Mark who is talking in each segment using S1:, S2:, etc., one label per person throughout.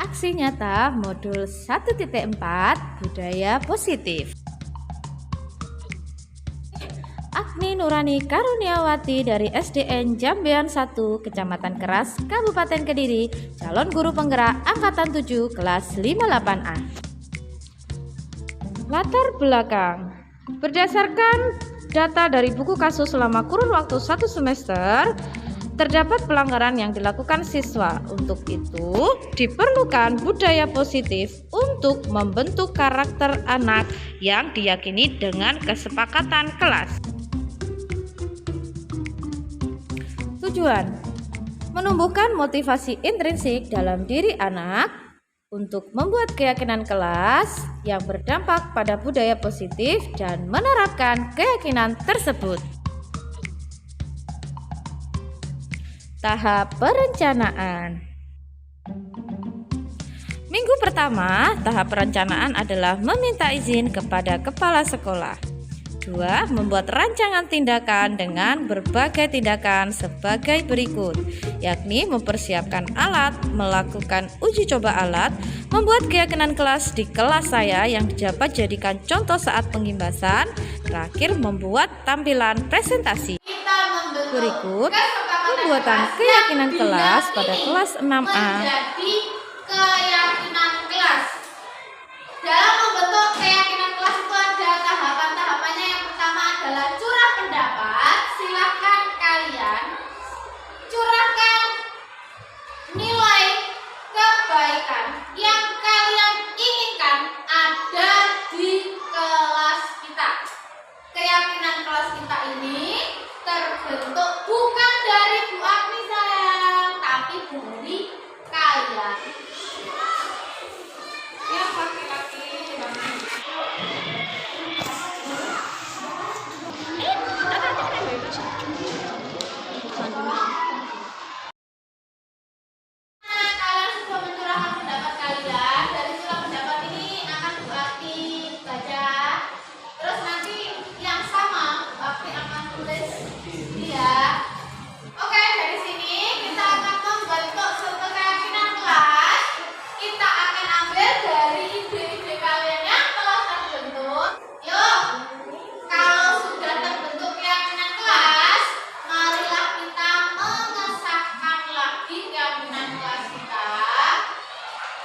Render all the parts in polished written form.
S1: Aksi Nyata Modul 1.4 Budaya Positif. Agni Nurani Karuniawati dari SDN Jambean 1, Kecamatan Keras, Kabupaten Kediri, calon guru penggerak Angkatan 7 kelas 58A. Latar belakang. Berdasarkan data dari buku kasus selama kurun waktu 1 semester, terdapat pelanggaran yang dilakukan siswa. Untuk itu, diperlukan budaya positif untuk membentuk karakter anak yang diyakini dengan kesepakatan kelas. Tujuan: menumbuhkan motivasi intrinsik dalam diri anak untuk membuat keyakinan kelas yang berdampak pada budaya positif dan menerapkan keyakinan tersebut. Tahap perencanaan. Minggu pertama, tahap perencanaan adalah meminta izin kepada kepala sekolah. 2. Membuat rancangan tindakan dengan berbagai tindakan sebagai berikut, yakni mempersiapkan alat, melakukan uji coba alat, membuat keyakinan kelas di kelas saya yang dapat jadikan contoh saat pengimbasan, terakhir membuat tampilan presentasi. Berikut pembuatan keyakinan kelas pada kelas 6A.
S2: Menjadi keyakinan kelas. Dalam membentuk keyakinan kelas itu ada tahapan-tahapannya. Yang pertama adalah curah pendapat. Silakan kalian curahkan nilai kebaikan yang kalian inginkan ada di kelas kita. Keyakinan kelas kita ini terbentuk bukan dari Bu Agni sayang, tapi dari kalian. Yang laki-laki kalian sudah mencurahkan pendapat kalian. Dari surat pendapat ini akan Bu Agni baca. Terus nanti yang sama Bu Agni akan tulis dia. Oke, dari sini kita akan membentuk suatu keyakinan kelas. Kita akan ambil dari ide-ide kalian yang telah terbentuk. Yuk, kalau sudah terbentuk keyakinan kelas, marilah kita mengesahkan lagi keyakinan kelas kita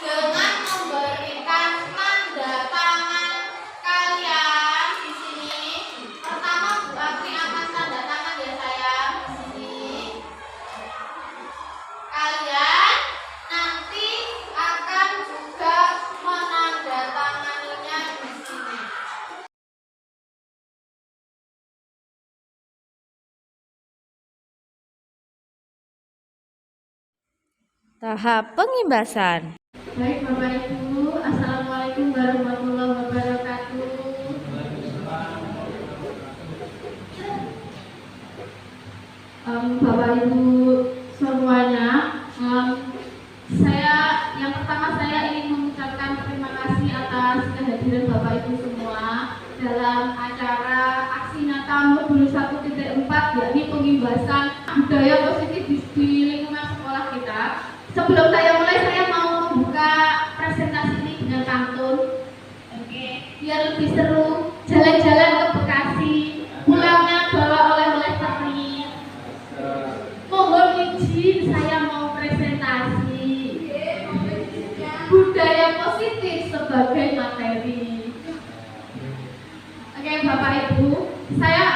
S2: dengan memberikan tanda tangan kalian di sini. Pertama, Bu Agni akan tanda tangan ya sayang di sini. Kalian nanti akan juga menandatanganinya di sini.
S1: Tahap pengimbasan.
S3: Baik Bapak Ibu, Assalamualaikum warahmatullahi wabarakatuh. Bapak Ibu semuanya, yang pertama saya ingin mengucapkan terima kasih atas kehadiran Bapak Ibu semua dalam acara Aksi Nyata Modul 1.4, yakni pengimbasan budaya positif di lingkungan sekolah kita. Sebelum saya mulai, saya mau membuka presentasi ini dengan pantun. Oke, biar lebih seru. Jalan-jalan ke Bekasi, pulangnya bawa oleh-oleh teri. Mohon izin, saya mau presentasi budaya positif sebagai materi. Oke, Bapak Ibu, saya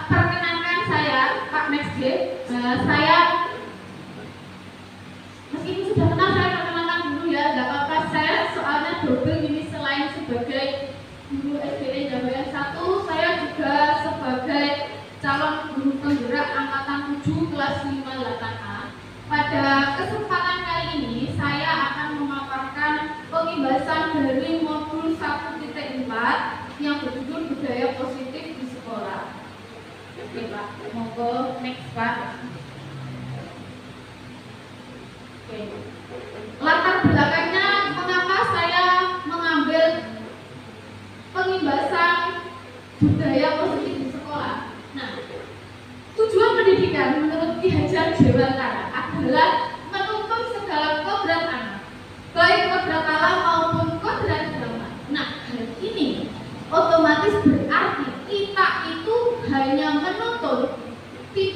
S3: perkenalkan saya Pak Max J. Saya meskipun sudah kenal, saya perkenalkan dulu ya, nggak apa-apa. Saya soalnya double ini, selain sebagai guru SDN Jambean 1, saya juga sebagai calon guru penggerak Angkatan 7 kelas 58A. Pada kesempatan kali ini, saya akan memaparkan pengimbasan dari modul 1.4 yang berjudul budaya positif di sekolah. Oke Pak, monggo next Pak. Oke. Latar belakangnya mengapa saya mengambil pengimbasan budaya positif di sekolah. Nah, tujuan pendidikan menurut Ki Hajar Dewantara adalah menuntun segala kodrat anak, baik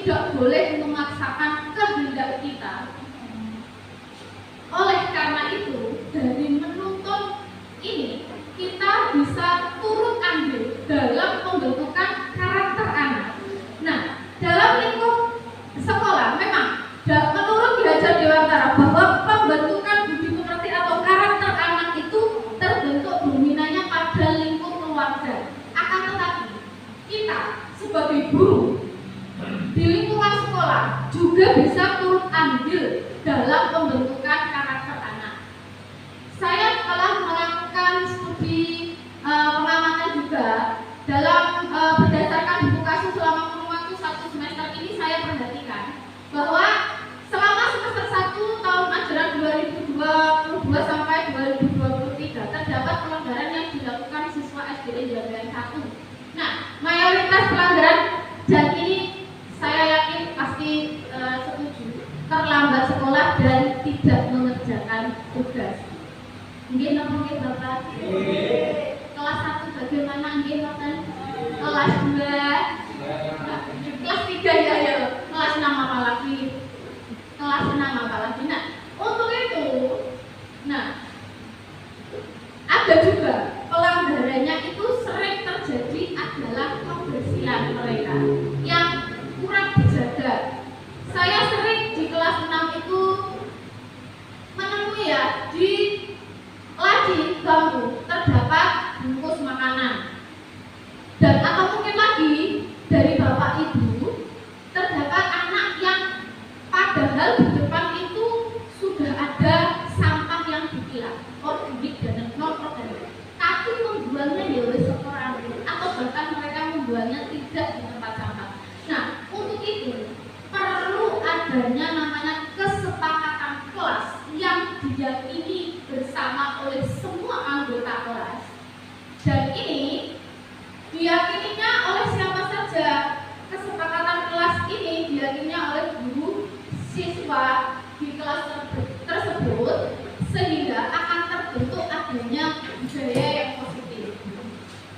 S3: tidak boleh memaksakan kehendak kita. Oleh karena itu, dari menuntun ini kita bisa turut andil dalam pembentukan karakter anak. Nah, dalam lingkup sekolah memang menurut Ki Hajar Dewantara bahwa pembentukan budi pekerti atau karakter anak itu terbentuk dominannya pada lingkup keluarga. Akan tetapi kita sebagai guru di lingkungan sekolah juga bisa turut andil dalam pembentukan karakter anak. Saya telah melakukan studi pengamatan juga dalam berdasarkan buku kasus selama kurun waktu 1 semester ini. Saya perhatikan bahwa selama semester 1 tahun ajaran 2022 sampai 2023 terdapat pelanggaran yang dilakukan siswa SD Jabaran 1. Nah, mayoritas pelanggaran, dan ini saya yakin pasti setuju, terlambat sekolah dan tidak mengerjakan tugas. Nggih napa nggih Bapak? Kelas 1 bagaimana nggih Bapak? Kelas 2, kelas 3 ya, kelas 6 apa lagi? Kelas 6 apa lagi? Nah, untuk itu, ada juga pelanggarannya itu sering terjadi adalah kebersihan mereka yang kurang dijaga. Saya sering di kelas 6 itu menemui ya, di laci bangku terdapat bungkus makanan, dan atau mungkin lagi dari bapak ibu terdapat anak yang padahal di depan itu sudah ada sampah yang dipilah organik dan non organik, tapi membuangnya di oleh seorang atau bahkan mereka membuangnya tidak di tempat sampah. Nah, untuk itu perlu adanya namanya kesepakatan kelas yang diyakini bersama oleh semua anggota kelas, dan ini diyakininya oleh siapa saja. Kesepakatan kelas ini diyakininya oleh guru, siswa di kelas tersebut, sehingga akan terbentuk adanya budaya yang positif.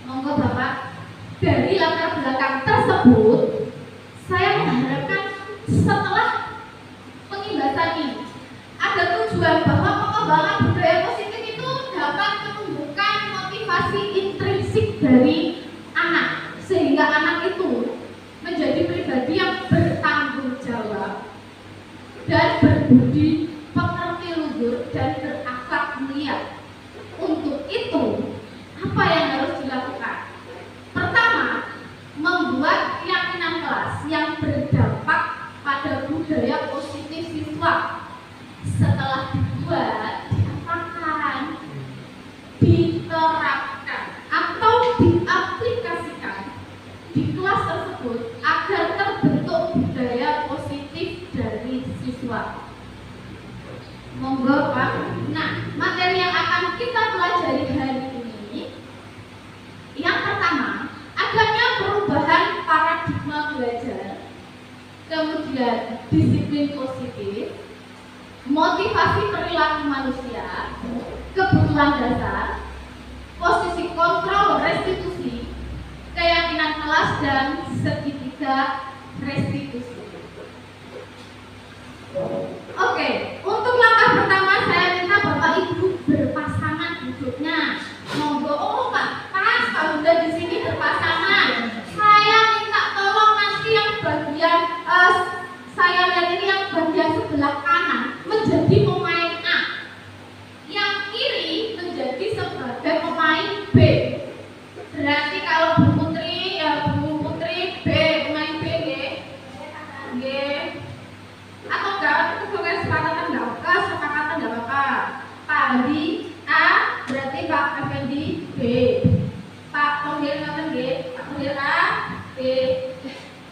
S3: Monggo Bapak, dari latar belakang tersebut saya mengharapkan setelah pengimbasan ini ada tujuan bahwa pengembangan budaya positif itu dapat menumbuhkan motivasi intrinsik dari anak, sehingga anak itu menjadi pribadi yang bertanggung jawab dan berbudi pekerti luhur dan berakhlak mulia. Untuk itu, apa yang harus dilakukan? Pertama, membuat keyakinan kelas yang berdampak pada budaya positif siswa. Setelah dibuat, diapakan, diterapkan atau diaplikasikan di kelas tersebut agar terbentuk budaya positif dari siswa. Monggo Pak. Nah, materi yang akan kita pelajari hari ini, yang pertama, adanya perubahan paradigma belajar, kemudian disiplin positif, motivasi perilaku manusia, kebutuhan dasar, posisi kontrol restitusi, keyakinan kelas, dan segitiga restitusi. Oke, untuk langkah pertama saya minta Bapak Ibu berpasangan duduknya. Monggo, oh Pak, Pak Bunda di sini berpasangan. Saya minta tolong nanti yang bagian saya lihat ini yang bagian sebelah kanan menjadi pemain A, yang kiri menjadi sebagai pemain B. Berarti kalau Bu Putri ya Bu Putri B, pemain B G. Atau enggak, itu kesepakatan enggak apa-apa. Pak Andi A, berarti Pak Effendi B. Pak Tohir ngaten nggih, Pak Tohir A, B.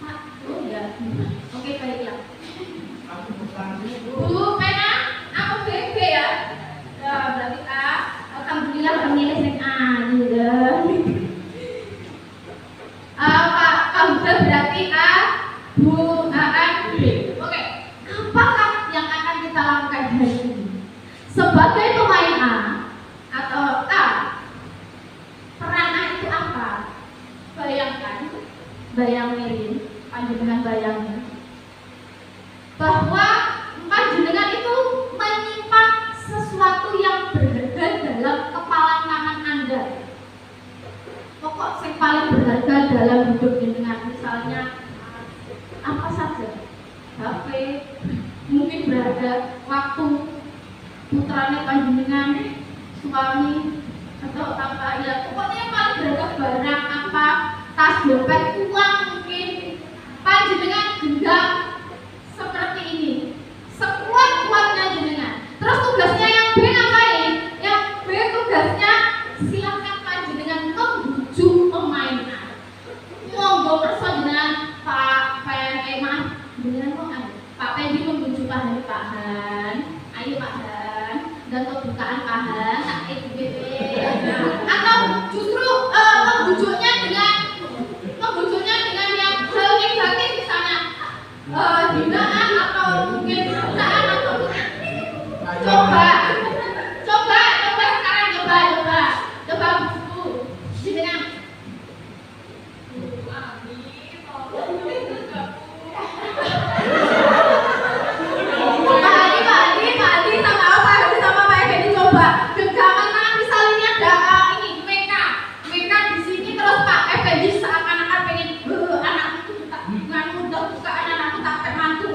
S3: Pak, oh ya. Oke, baiklah. Bu Pena, aku B ya. Ya, berarti A. Alhamdulillah pemilih yang A juga. Pak Kamuda berarti A, Bu A, B. Oke. Apakah yang akan kita lakukan hari ini? Sebagai pemain A atau A, peran A itu apa? Bayangkan, bayangin, panjenengan bayangin. putrane panjenengan, suami atau apa ya, pokoknya yang paling berharga barang apa, tas, dompet, uang mungkin panjenengan genggam seperti ini, sekuat-kuatnya jenengan. Terus tugasnya yang B ngapain? Yang B tugasnya silakan panjenengan membujuk pemainan. Monggo kersa jenengan Pak maaf, jenengan kok Pak Pendi membujuk Pak Han. Ayo Pak Han, dan pembukaan Pak Han, atau justru membujuknya dengan yang hal negatif misalnya hinaan atau mungkin perusahaan atau coba sekarang coba buku jenengan. Pak Adi sama Pak Effendi coba genggaman tangan, misalnya ini ada ini WK di sini, terus Pak Effendi seakan-akan pengen anakku tak udah buka anakku tak kayak mantu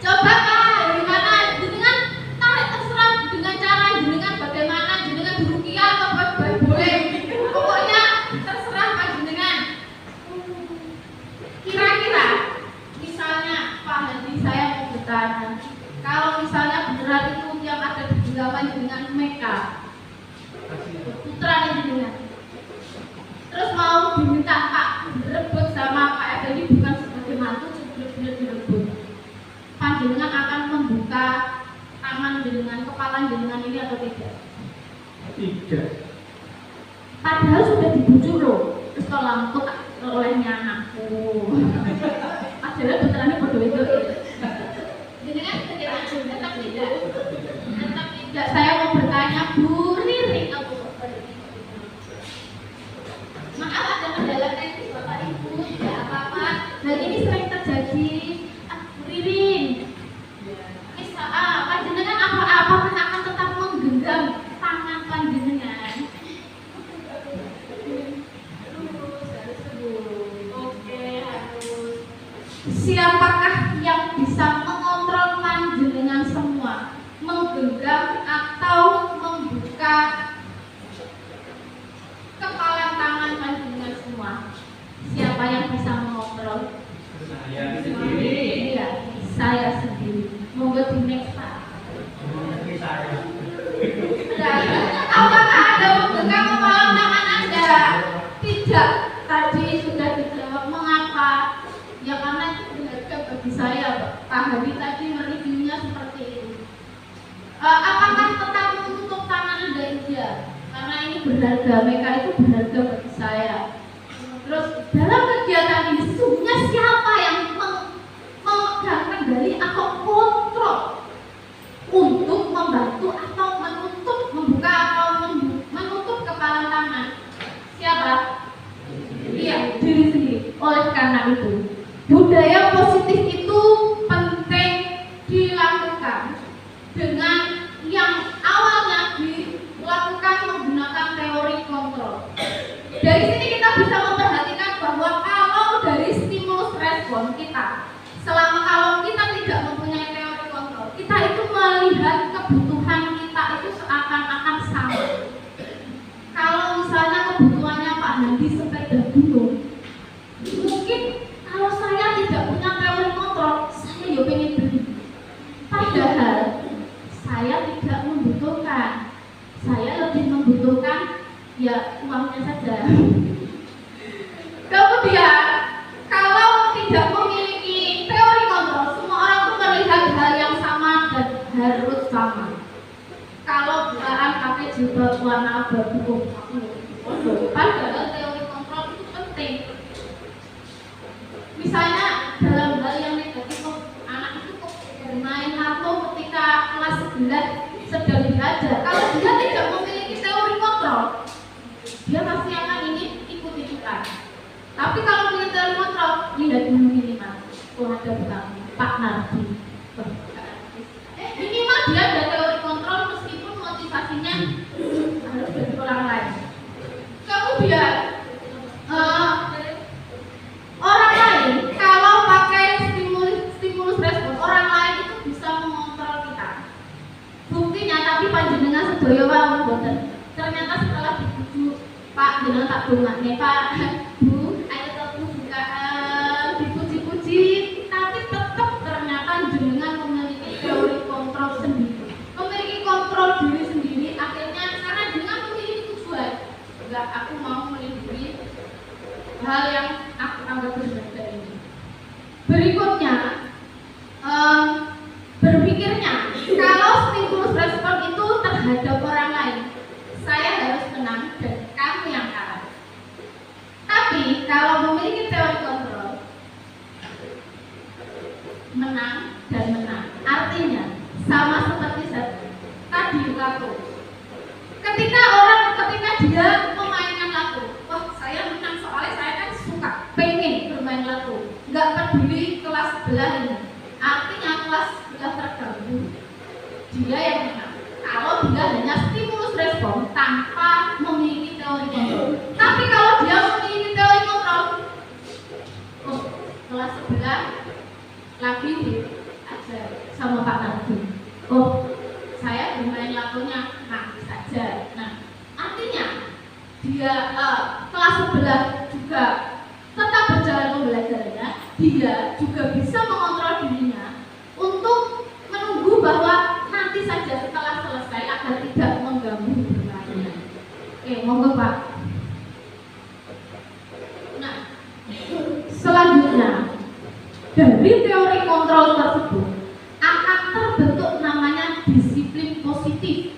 S3: coba Pak, gimana jenengan tarik terserah dengan cara jenengan bagaimana, jenengan berukiah atau boleh, pokoknya terserah Pak jenengan. Kira-kira misalnya Pak Hadi, saya mau bertanya, kalau misalnya beneran itu yang ada di genggaman dengan Meka putra jenengan, terus mau diminta Pak direbut sama Pak Effendi bukan sebagai mantu, benar-benar direbut, panjenengan akan membuka tangan jenengan, kepala jenengan ini atau tidak?
S4: Tidak.
S3: Padahal sudah dibujuk loh, terus kalau lampu olehnya anakku. Padahal putranya bodoh itu.
S2: Jenengan tetap tidak.
S3: Saya mau bertanya Bu Riri.
S2: Maaf ada kendala teknis Bapak Ibu, tidak apa-apa.
S3: Dan ini sering terjadi. Bu Ririn, panjenengan apa-apa kan akan tetap menggenggam tangan panjenengan. Siapakah yang bisa mengontrol panjenengan semua, menggenggam atau membuka kepala tangan panjenengan semua? Siapa yang bisa mengontrol?
S4: Saya sendiri.
S3: Iya, saya sendiri. Monggo di next Pak. Apakah ada membuka kepala tangan Anda? Tidak. Tadi sudah dijawab mengapa. Ya karena itu berharga bagi saya, Pak Hadi tadi mereviewnya seperti ini. Apakah tetap menutup tangan Anda? Iya, karena ini berharga, mereka itu berharga bagi saya. Terus dalam kegiatan ini sesungguhnya siapa yang memegang kendali atau kontrol untuk membantu atau membuka atau menutup kepala tangan? Siapa? Iya, diri sendiri. Oleh karena itu, budaya positif itu penting dilakukan dengan yang awalnya dilakukan menggunakan teori kontrol. Dari sini kita bisa memperhatikan bahwa kalau dari stimulus respon kita, selama kalau kita tidak mempunyai teori kontrol, kita itu melihat kebutuhan kita itu seakan-akan sama. Kalau misalnya kebutuhannya Pak Hadi sepeda gunung, mungkin kalau saya tidak punya teori kontrol, saya ya pengen beli. Padahal saya tidak membutuhkan. Saya lebih membutuhkan ya uangnya saja. Kemudian kalau tidak memiliki teori kontrol, semua orang itu melihat hal yang sama dan harus sama. Kalau bukaan pakai jilbab warna abu-abu, padahal teori kontrol itu penting. Misalnya dalam hal yang negatif, anak itu kok bermain kartu ketika kelas 11 sedang belajar. Kalau dia tidak memiliki teori kontrol, dia pasti akan ingin ikut-ikutan. Tapi kalau punya teori kontrol, lihat dulu minimal. Oh ada bukan Pak Nardi. Minimal dia ada teori kontrol meskipun motivasinya harus dari orang lain. Kemudian orang lain kalau pakai stimulus respon sedaya wau boten. Ternyata setelah dibujuk, Pak, jenengan tak dongakne, Pak. Bu, ayo tetep buka dipuji-puji, tapi tetap ternyata jenengan memiliki teori kontrol sendiri. Memiliki kontrol diri sendiri, akhirnya karena jenengan memiliki tujuan. Enggak, aku mau melindungi hal yang aku anggap berharga ini. Berikutnya, berpikirnya kalau stimulus respon itu terhadap orang lain, saya harus menang dan kamu yang kalah. Tapi kalau memiliki teori kontrol, menang dan menang, artinya sama seperti tadi laku. Ketika dia memainkan laku, wah saya menang soalnya saya kan suka, pengen bermain laku, nggak peduli kelas sebelah ini. Artinya kelas sebelah terganggu, dia yang menang. Kalau dia hanya stimulus respon tanpa memiliki teori kontrol. Tapi kalau dia memiliki teori kontrol, oh kelas sebelah lagi diajar sama Pak Nardi. Oh saya bermain lakunya nanti saja. Nah artinya dia kelas sebelah juga tetap berjalan pembelajarannya, dia juga bisa mengontrol dirinya untuk menunggu bahwa nanti saja setelah selesai agar tidak mengganggu bermainnya. Oke, monggo Pak. Nah, selanjutnya dari teori kontrol tersebut akan terbentuk namanya disiplin positif.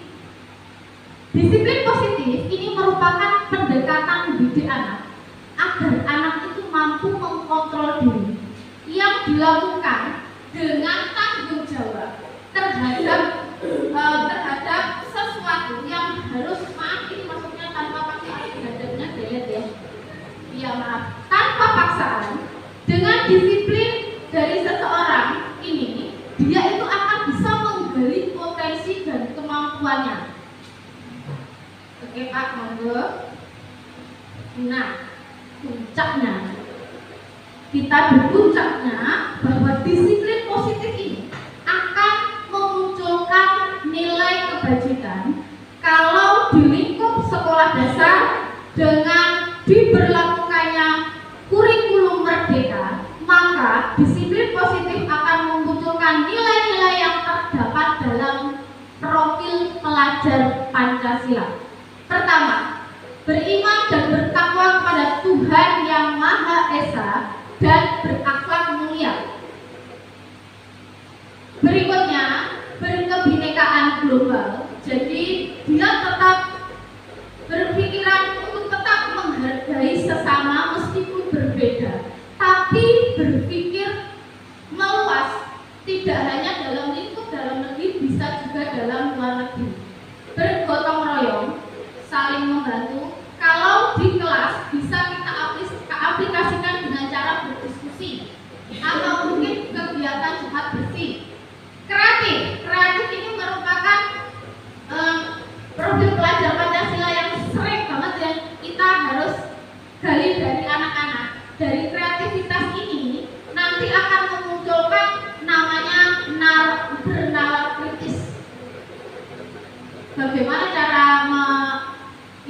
S3: Disiplin positif ini merupakan pendekatan didik anak agar anak itu mampu mengkontrol diri yang dilakukan dengan tanggung jawab terhadap sesuatu yang harus, maaf ini maksudnya tanpa paksaan, hadapnya delete ya. Iya maaf, tanpa paksaan. Dengan disiplin dari seseorang ini, dia itu akan bisa menggali potensi dan kemampuannya. Oke Pak, monggo. Nah, puncaknya kita di puncaknya bahwa disiplin positif ini akan memunculkan nilai kebajikan kalau di lingkup sekolah dasar dengan diberlakukannya kurikulum merdeka, maka disiplin positif akan memunculkan nilai-nilai yang terdapat dalam profil pelajar Pancasila. Pertama, beriman dan bertakwa kepada Tuhan Yang Maha Esa dan berakhlak mulia. Berikutnya, berkebinekaan global. Jadi dia tetap berpikiran untuk tetap menghargai sesama meskipun berbeda, tapi berpikir meluas, tidak hanya dalam lingkup dalam negeri, bisa juga dalam luar negeri. Bergotong royong, saling membantu. Kalau di kelas bisa kita aplikasikan dengan cara berdiskusi atau mungkin kegiatan curhat bersih. Kreatif ini merupakan profil pelajar Pancasila yang sering banget yang kita harus gali dari anak-anak. Dari kreativitas ini nanti akan memunculkan namanya bernalar kritis. Bagaimana cara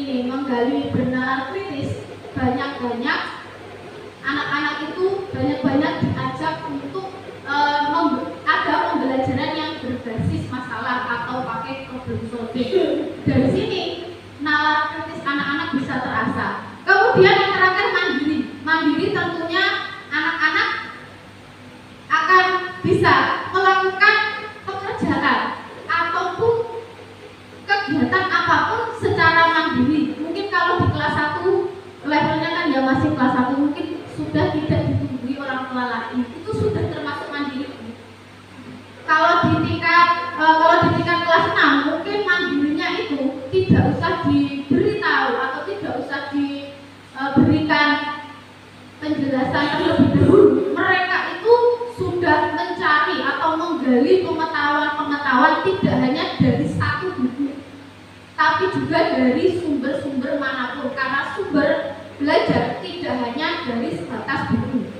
S3: menggali bernalar kritis? Banyak-banyak anak-anak itu banyak-banyak diajak untuk ada pembelajaran yang berbasis masalah atau pakai problem solving. Dari sini nalar kritis anak-anak bisa terasa. Kemudian yang terakhir mandiri tentunya anak-anak akan bisa melakukan pekerjaan ataupun kegiatan apapun secara mandiri. Mungkin kalau di kelas 1 levelnya kan ya masih kelas 1, mungkin sudah tidak ditunggui orang tua lagi, itu sudah termasuk mandiri. Kalau di tingkat kelas 6 mungkin mandirinya itu tidak usah diberitahu atau tidak usah diberikan penjelasan terlebih dahulu. Mereka itu sudah mencari atau menggali pengetahuan tidak hanya dari satu buku, tapi juga dari sumber-sumber manapun, karena sumber belajar tidak hanya dari sebatas buku.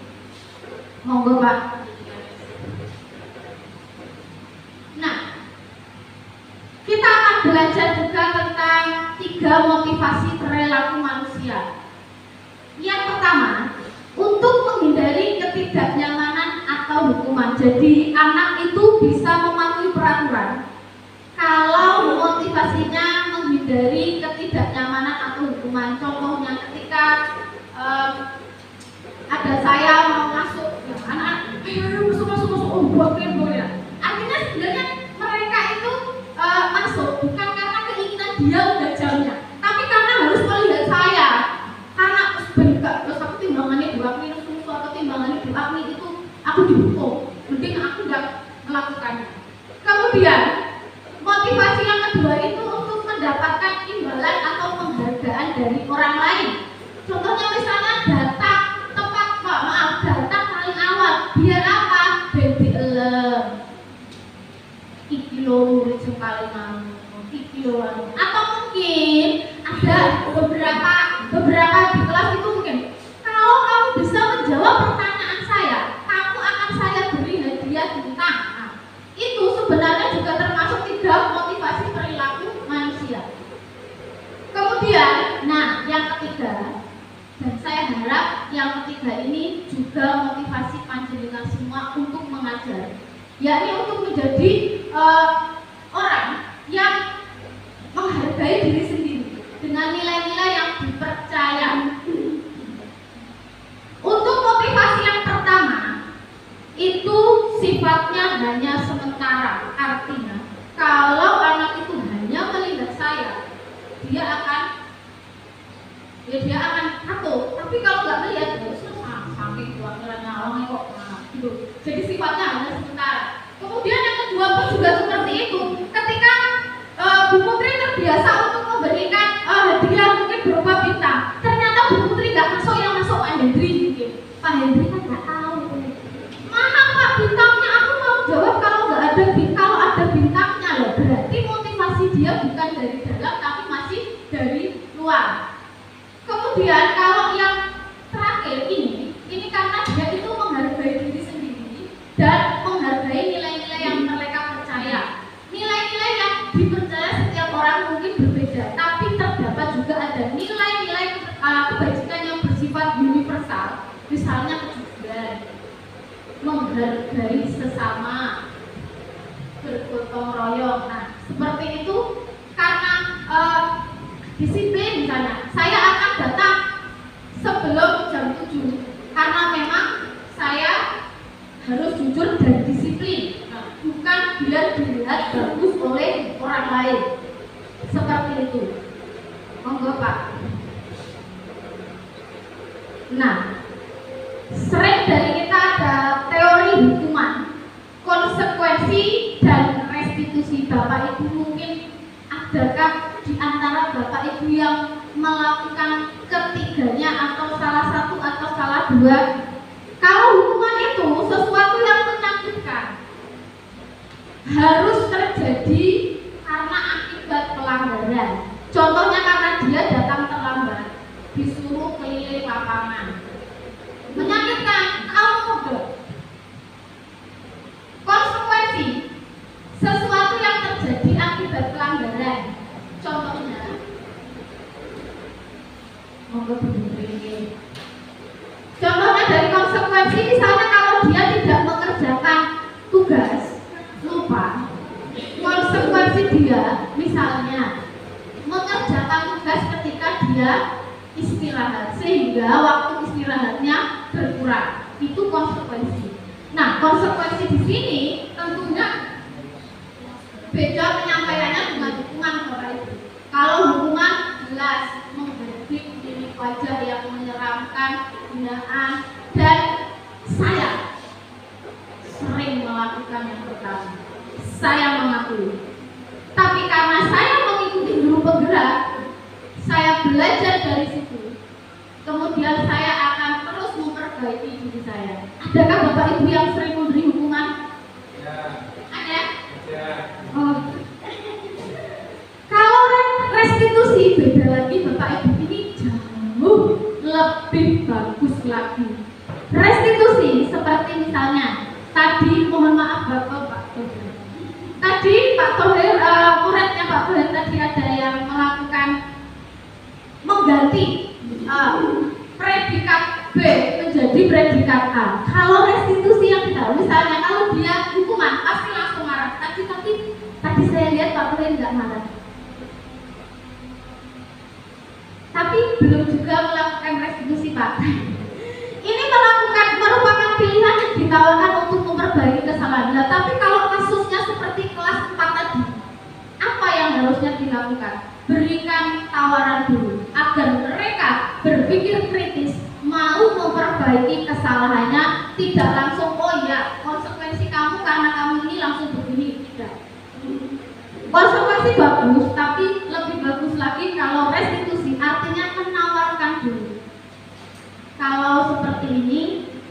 S3: Monggo Pak. Nah, kita akan belajar juga 3 motivasi perilaku manusia. Yang pertama, untuk menghindari ketidaknyamanan atau hukuman. Jadi anak itu bisa mematuhi peraturan kalau motivasinya menghindari ketidaknyamanan atau hukuman. Contohnya ketika ada saya mau masuk, ya, anak ayo masuk, oh buat ya. Artinya sebenarnya mereka itu masuk bukan karena keinginan dia udah jamnya, tapi karena harus melihat saya. Karena terus aku timbangannya 2 minus susu atau timbangannya 2 minus itu aku dihukum, mending aku nggak melakukannya. Kemudian motivasi yang kedua itu untuk mendapatkan imbalan atau penghargaan dari orang lain. Contohnya misalnya data paling awal, biar apa? Baby iki lho murid sing paling iki lho. Atau mungkin ada beberapa di kelas itu mungkin kalau kamu bisa menjawab pertanyaan saya, kamu akan saya beri hadiah bintang. Nah, itu sebenarnya juga termasuk 3 motivasi perilaku manusia. Kemudian, nah yang ketiga, dan saya harap yang ketiga ini juga motivasi panjenengan semua untuk mengajar, yakni untuk menjadi orang yang menghargai diri sendiri dengan nilai-nilai yang dipercaya. Untuk motivasi yang pertama itu sifatnya hanya sementara. Artinya kalau anak itu hanya melihat saya, dia akan patuh. Tapi kalau nggak melihat, terus saking kuatnya orangnya kok gitu. Jadi sifatnya hanya sementara. Kemudian yang kedua pun juga seperti itu. Ketika Bu Putri terbiasa untuk memberikan hadiah mungkin berupa bintang, ternyata Bu Putri nggak masuk, yang masuk Pak Hendri mungkin. Pak Hendri kan nggak tahu. Mana Pak bintangnya? Aku mau jawab kalau nggak ada kalau ada bintangnya loh. Berarti motivasi dia bukan dari dalam tapi masih dari luar. Kemudian kalau yang terakhir ini karena dia itu menghargai diri sendiri dan menghargai nilai-nilai yang mereka percaya. Nilai-nilai yang dipercaya setiap orang mungkin berbeda, tapi terdapat juga ada nilai-nilai kebajikan yang bersifat universal. Misalnya kejujuran, menghargai sesama, bergotong royong. Nah, seperti itu karena disiplin misalnya. Saya akan datang sebelum jam 7 karena memang saya harus jujur dan disiplin. Bukan biar dilihat bagus oleh orang lain. Seperti itu. Monggo Pak. Nah, sering dari kita ada teori hukuman, konsekuensi dan restitusi. Bapak Ibu mungkin adakah di antara Bapak Ibu yang melakukan ketiganya atau salah satu atau salah dua? Kalau hukuman itu sesuatu yang menyakitkan, harus terjadi karena akibat pelanggaran. Contohnya karena dia datang terlambat, disuruh keliling lapangan, menyakitkan, kamu mogok. Konsekuensi sesuatu yang terjadi akibat pelanggaran. Contohnya, monggo begini. Contohnya dari konsekuensi, misalnya kalau dia tidak mengerjakan tugas, lupa. Konsekuensi dia, misalnya mengerjakan tugas ketika dia istirahat, sehingga waktu istirahatnya berkurang. Itu konsekuensi. Nah, konsekuensi di sini tentunya beda penyampaiannya dengan hukuman Bapak Ibu. Kalau hukuman jelas menghardik mimik wajah yang menyeramkan, hinaan, dan saya sering melakukan yang pertama. Saya mengakui. Tapi karena saya mengikuti guru penggerak, saya belajar dari situ. Kemudian saya akan terus memperbaiki diri saya. Adakah Bapak Ibu yang sering memberi hukuman?
S4: Ya.
S3: Ada?
S4: Ya.
S3: Oh. Kalau restitusi beda lagi Bapak Ibu, ini jauh lebih bagus lagi. Restitusi seperti misalnya tadi, mohon maaf Bapak Tohir. Tadi Pak Tohir, muridnya Pak Tohir tadi ada yang melakukan mengganti predikat B menjadi predikat A. Kalau restitusi yang tidak, misalnya kalau dia hukuman pasti langsung marah. Tadi saya lihat Pak Tulen nggak marah. Tapi belum juga melakukan restitusi, Pak. Ini merupakan pilihan yang ditawarkan untuk memperbaiki kesalahan. Nah, tapi kalau kasusnya seperti kelas 4 tadi, apa yang harusnya dilakukan? Berikan tawaran dulu agar mereka berpikir kritis, mau memperbaiki kesalahannya, tidak langsung oh ya konsekuensi kamu karena kamu ini langsung begini. Tidak. Konsekuensi bagus, tapi lebih bagus lagi kalau restitusi, artinya menawarkan dulu. Kalau seperti ini,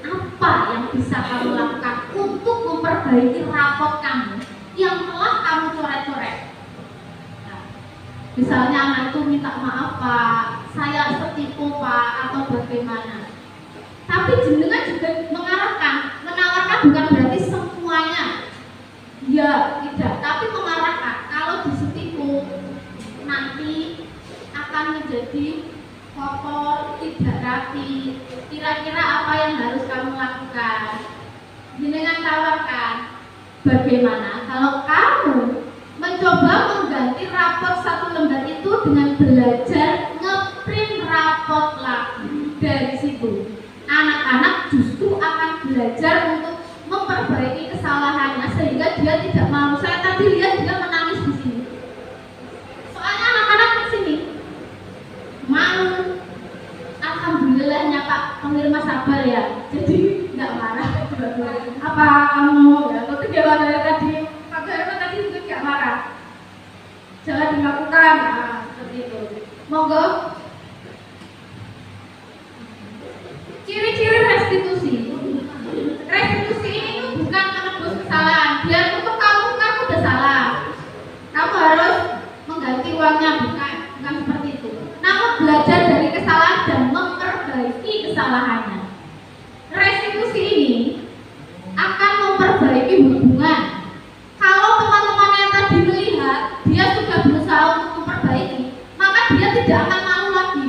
S3: apa yang bisa kamu lakukan untuk memperbaiki rapot kamu yang telah kamu coret-coret? Nah, misalnya anak itu minta maaf Pak, saya setipu Pak, atau bagaimana. Tapi jenengan juga mengarahkan, menawarkan bukan berarti semuanya. Ya, tidak, tapi mengarahkan. Kalau disetipu nanti akan menjadi kotor, tidak rapi. Kira-kira apa yang harus kamu lakukan? Jenengan tawarkan. Bagaimana kalau kamu mencoba mengganti rapot satu lembar itu dengan belajar ngeprint rapot lagi? Dari situ anak-anak justru akan belajar untuk memperbaiki kesalahannya sehingga dia tidak malu. Saya tadi lihat dia menangis di sini. Soalnya anak-anak di sini malu. Alhamdulillahnya Pak Penirma sabar ya, jadi nggak marah. Apa kamu ya? Tapi dia dari tadi Pak Penirma tadi juga nggak marah. Jangan dilakukan. Nah, seperti itu. Monggo. Ciri-ciri restitusi. Restitusi ini bukan menebus kesalahan. Biar untuk kamu udah salah, kamu harus mengganti uangnya, bukan seperti itu. Namun belajar dari kesalahan dan memperbaiki kesalahannya. Restitusi ini akan memperbaiki hubungan. Kalau teman-teman yang tadi melihat dia sudah berusaha untuk memperbaiki, maka dia tidak akan malu lagi.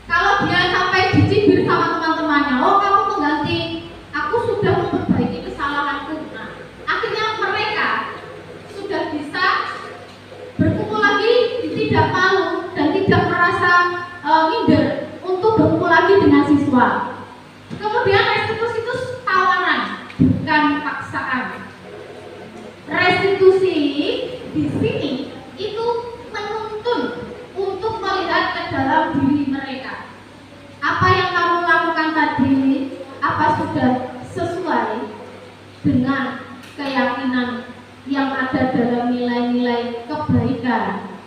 S3: Kalau dia sampai dicibir sama teman-temannya, oh kamu mengganti, aku sudah memperbaiki kesalahanku. Nah, akhirnya mereka sudah bisa berkumpul lagi, tidak malu dan tidak merasa minder untuk berkumpul lagi dengan siswa. Kemudian restitusi itu tawaran, bukan paksaan. Restitusi di sini itu menuntun untuk melihat ke dalam diri mereka. Apa yang kamu lakukan tadi, apa sudah sesuai dengan keyakinan yang ada dalam nilai-nilai kebaikan?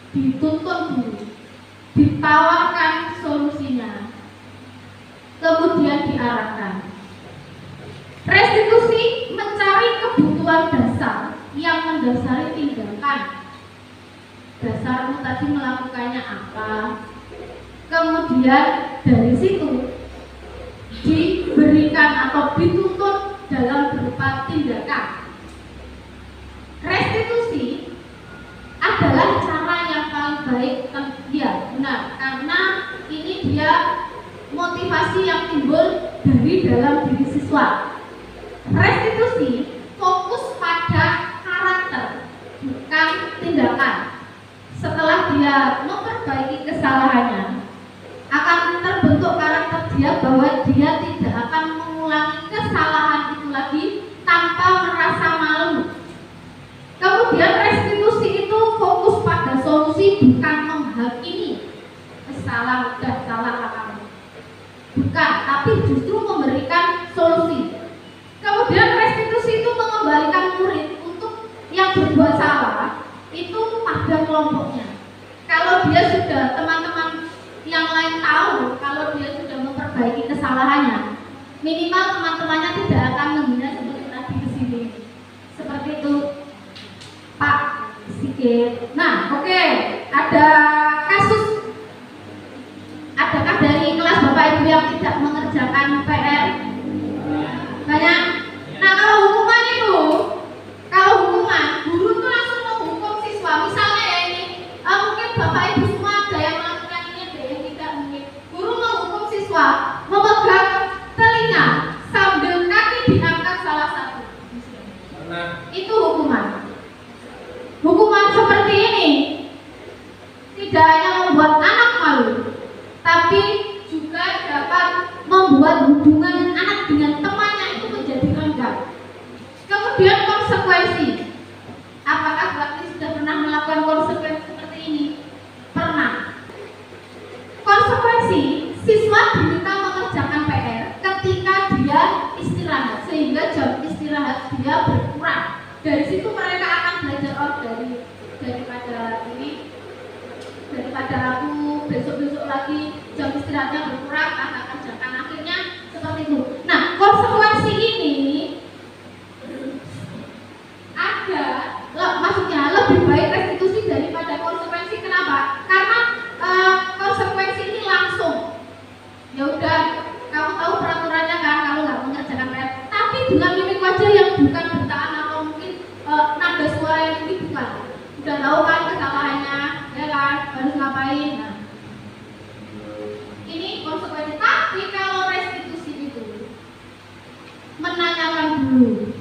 S3: Dituntun dulu, ditawarkan solusinya, kemudian diarahkan. Restitusi mencari kebutuhan dasar yang mendasari tindakan. Dasarmu tadi melakukannya apa? Kemudian dari situ diberikan atau dituntut dalam berupa tindakan. Restitusi adalah cara yang paling baik, ya benar, karena ini dia motivasi yang timbul dari dalam diri siswa. Restitusi fokus pada karakter, bukan tindakan. Setelah dia memperbaiki kesalahannya, akan terbentuk karakter dia bahwa dia tidak akan mengulangi kesalahan itu lagi tanpa merasa malu. Kemudian restitusi itu fokus pada solusi, bukan menghakimi. Salah kamu. Bukan, tapi justru memberikan solusi. Kemudian restitusi itu mengembalikan murid untuk yang berbuat salah itu pada kelompoknya. Kalau dia sudah, teman-teman yang lain tahu kalau dia sudah memperbaiki kesalahannya, minimal teman-temannya tidak akan menghina seperti tadi di sini. Seperti itu, Pak Sigit. Nah, oke, ada kasus. Adakah dari kelas Bapak Ibu yang tidak mengerjakan PR? Banyak. Nah, kalau hukuman itu, guru itu langsung menghukum siswa. Misalnya ya ini, mungkin Bapak Ibu semua ada yang melakukan ini deh. Itu hukuman. Hukuman seperti ini tidak hanya membuat anak malu, tapi juga dapat membuat hubungan anak dengan temannya itu menjadi renggang. Kemudian konsekuensi. Apakah Bu Akti sudah pernah melakukan konsekuensi seperti ini? Pernah. Konsekuensi, siswa diminta mengerjakan PR ketika dia istirahat, sehingga jam istirahat dia berkurang. Dari situ mereka akan belajar daripada aku besok lagi jam istirahatnya berkurang, akan kerjakan, akhirnya seperti itu. Nah, konsekuensi ini maksudnya lebih baik restitusi daripada konsekuensi. Kenapa? Karena konsekuensi ini langsung. Ya udah, kamu tahu peraturannya kan, kalau nggak mengerjakan PR. Tapi dengan mimik wajah yang bukan bertahan atau mungkin nada suara yang ini bukan. Udah tahu kan kesalahannya, ya kan, harus ngapain. Nah, ini konsekuensi. Tapi kalau restitusi itu menanyakan dulu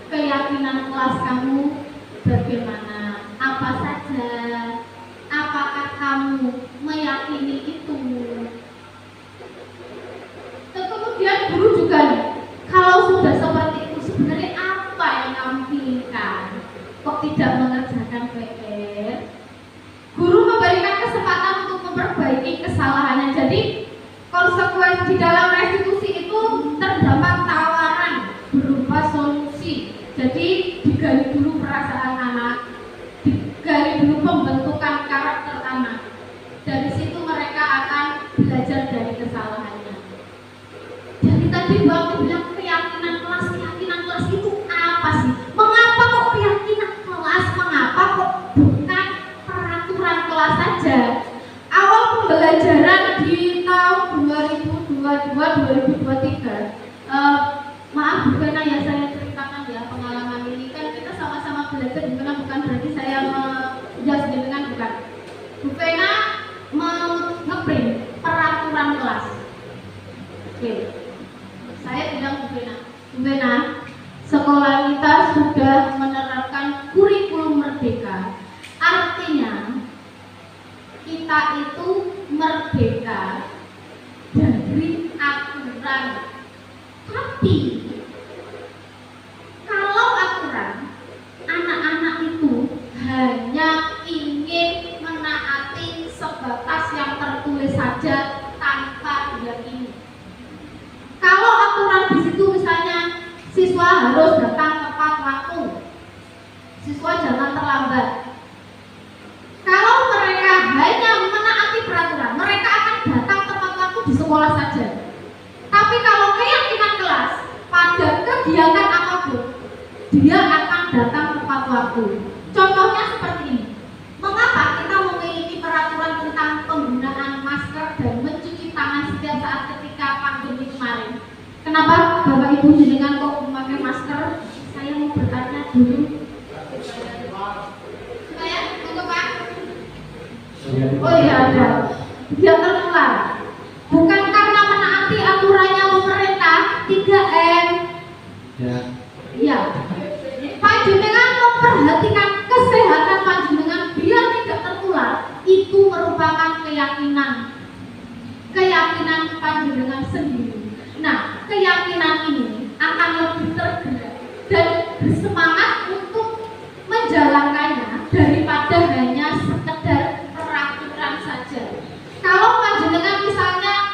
S3: keyakinan kelas kamu bagaimana, apa saja, apakah kamu meyakini itu. Dan kemudian guru juga nih, kalau sudah seperti itu sebenarnya apa yang kamu pilihkan, kok tidak mengerjakan PR. Guru memberikan kesempatan untuk memperbaiki kesalahannya. Jadi konsekuensi di dalam restitusi itu terdapat tawaran berupa solusi. Jadi digali dulu perasaan anak, digali dulu pembentukan karakter anak. Dari situ mereka akan belajar dari kesalahannya. Jadi tadi Mbak bilang keyakinan kelas itu apa sih? Mengapa kok keyakinan kelas? Mengapa kok bukan peraturan kelas saja? Awal pembelajaran di tahun 2022-2023, maaf bukan ya saya ceritakan ya pengalaman ini, kan kita sama-sama belajar gimana, bukan berarti saya menjelaskan dengan bukan. Bu Vena ngeprint peraturan kelas. Oke, saya bilang Bu Vena, sekolah kita sudah menerapkan kurikulum merdeka. Artinya kita itu merdeka dari aturan. Tapi kalau aturan, anak-anak itu hanya ingin menaati sebatas yang tertulis saja tanpa diyakini. Kalau aturan di situ misalnya siswa harus datang tepat waktu, siswa jangan terlambat. Kalau mereka hanya menaati peraturan, mereka akan datang tepat waktu di sekolah saja. Tapi kalau keyakinan kelas pada kegiatan apapun, dia akan datang tepat waktu. Contohnya seperti ini. Mengapa kita memiliki peraturan tentang penggunaan masker dan mencuci tangan setiap saat ketika pandemi kemarin? Kenapa Bapak Ibu jenengan kok memakai masker? Saya mau bertanya dulu. Supaya untuk Pak? Oh iya ada. Dia tertular. Bukan karena menaati aturannya pemerintah 3M. Ya. Iya. Panjenengan memperhatikan kesehatan panjenengan biar tidak tertular. Itu merupakan keyakinan panjenengan sendiri. Nah, keyakinan ini akan lebih tergerak dan bersemangat untuk menjalankannya daripada hanya sekedar peraturan saja. Kalau panjenengan misalnya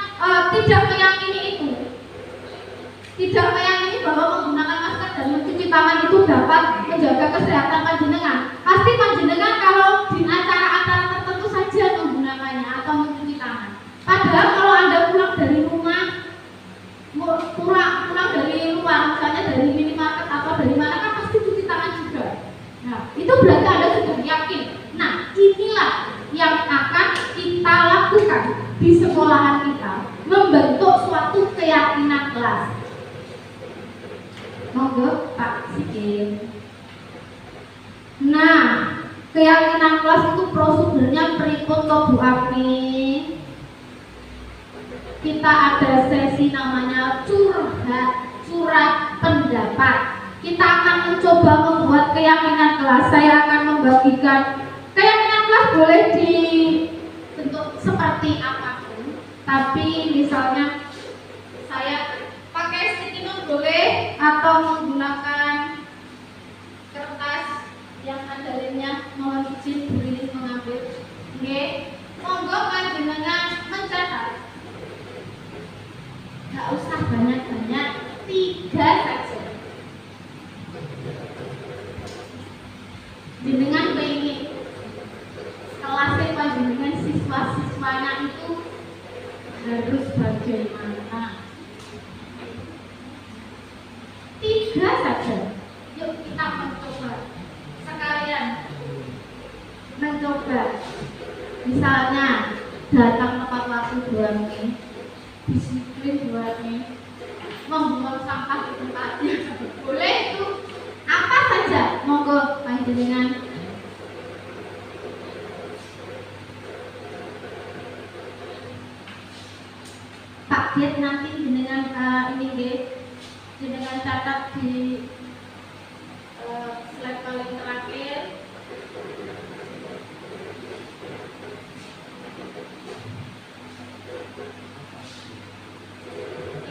S3: tidak meyakini bahwa menggunakan masker dan mencuci tangan itu dapat menjaga kesehatan panjenengan, pasti panjenengan kalau di acara-acara tertentu saja menggunakannya atau mencuci tangan. Padahal kalau Anda pulang dari rumah, pulang dari luar, misalnya dari minimarket atau dari mana, kan pasti cuci tangan juga. Nah, itu berarti Anda sudah yakin. Nah, inilah yang akan kita lakukan di sekolahan kita, membentuk suatu keyakinan kelas. Monggo Pak Sikin. Nah, keyakinan kelas itu prosedurnya berikut toh Bu Akti. Kita ada sesi namanya surat pendapat. kita akan mencoba membuat keyakinan kelas. Saya akan membagikan keyakinan kelas boleh dibentuk seperti apapun, tapi misalnya saya pakai sticky note boleh, atau menggunakan kertas yang ada lemnya. Mohon izin Bu Lilis mengambil. Oke, monggo panjenengan mencatat. Gak usah banyak-banyak, 3 saja. Jenengan pengen kelasnya panjenengan siswa-siswanya itu harus bagaimana? 3 saja. Yuk kita mencoba sekalian mencoba. Misalnya datang tepat waktu 2 menit, disiplin 2 menit, membuang sampah di tempatnya. Boleh itu apa saja, monggo panjenengan. Pak Diet nanti jenengan ini nggih, jenengan catat di slide paling terakhir.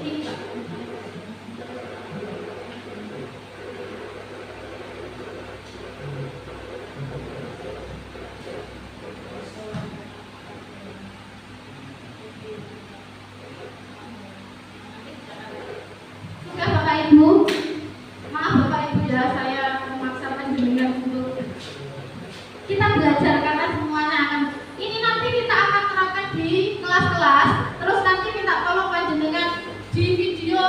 S3: Ini Pak. Sudah Bapak Ibu? Maaf Bapak Ibu ya, saya memaksa panjenengan untuk kita belajar karena semuanya akan ini nanti kita akan terapkan di kelas-kelas. Terus nanti minta tolong panjenengan di video,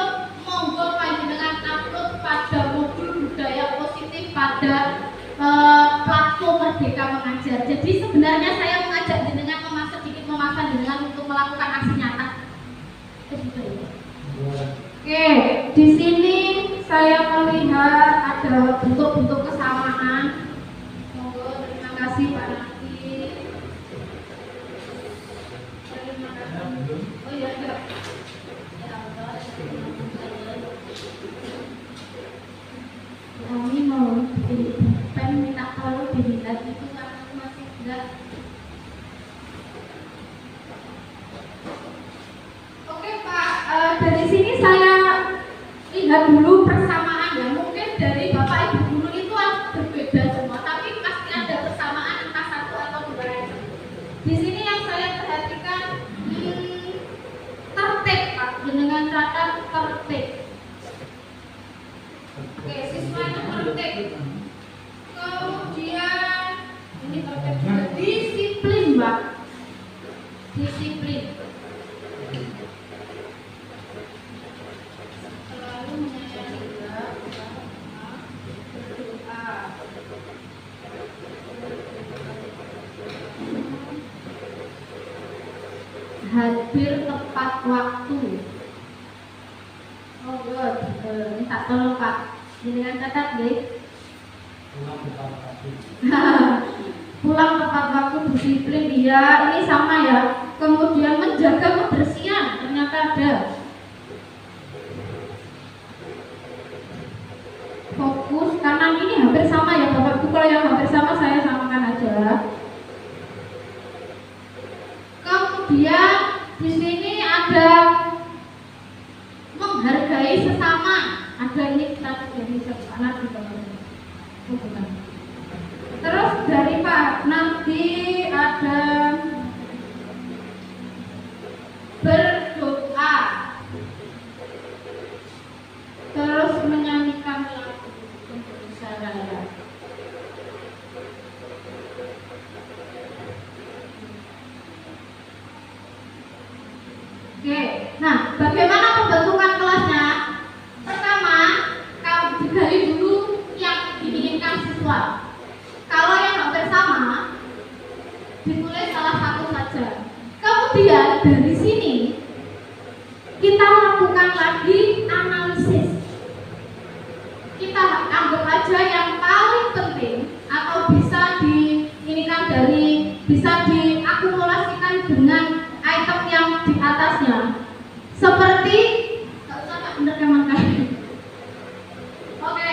S3: monggo panjenengan upload pada modul budaya positif pada platform Merdeka Mengajar. Jadi sebenarnya saya mengajak jenengan memaksa jenengan untuk melakukan aksi nyata. Oke, di sini saya melihat ada bentuk-bentuk kesamaan. Monggo, terima kasih Pak Naki. Terima kasih. Oh iya, ya. Kami mau bikin minta tolong dilihat itu karena masih enggak. Oke Pak, dari sini saya lihat dulu persamaan ya. Mungkin dari Bapak Ibu guru itu berbeda semua, tapi pasti ada persamaan entah 1 atau 2. Di sini yang saya perhatikan tertib Pak, dengan catat tertib. Oke, siswanya tertib. Kemudian ini tertib juga. Disiplin Pak, disiplin. Selalu menyayangi berdoa. Hadir tepat waktu. Oh God, minta tolong Pak, jenengan catat deh. Pulang tepat waktu, disiplin dia. Ini sama ya. Kemudian menjaga kebersihan, ternyata ada. Fokus, karena ini hampir sama ya Bapak Ibu. Kalau yang hampir sama saya samakan aja. Kemudian di sini ada menghargai sesama. Ada ini kita jadi anak di bawah. Terus dari Pak nanti ada berdoa. Terus menyanyikan lagu untuk saya. Oke, nah bagaimana pembentukan kelasnya? Pertama, kamu digali dulu yang diinginkan siswa. Kalau yang hampir sama, ditulis salah satu saja. Kemudian dari sini kita lakukan lagi analisis. Kita anggap aja yang paling penting atau bisa diinikan dari bisa diakumulasikan dengan item yang di atasnya. Seperti nggak usah tak bener kan. Oke,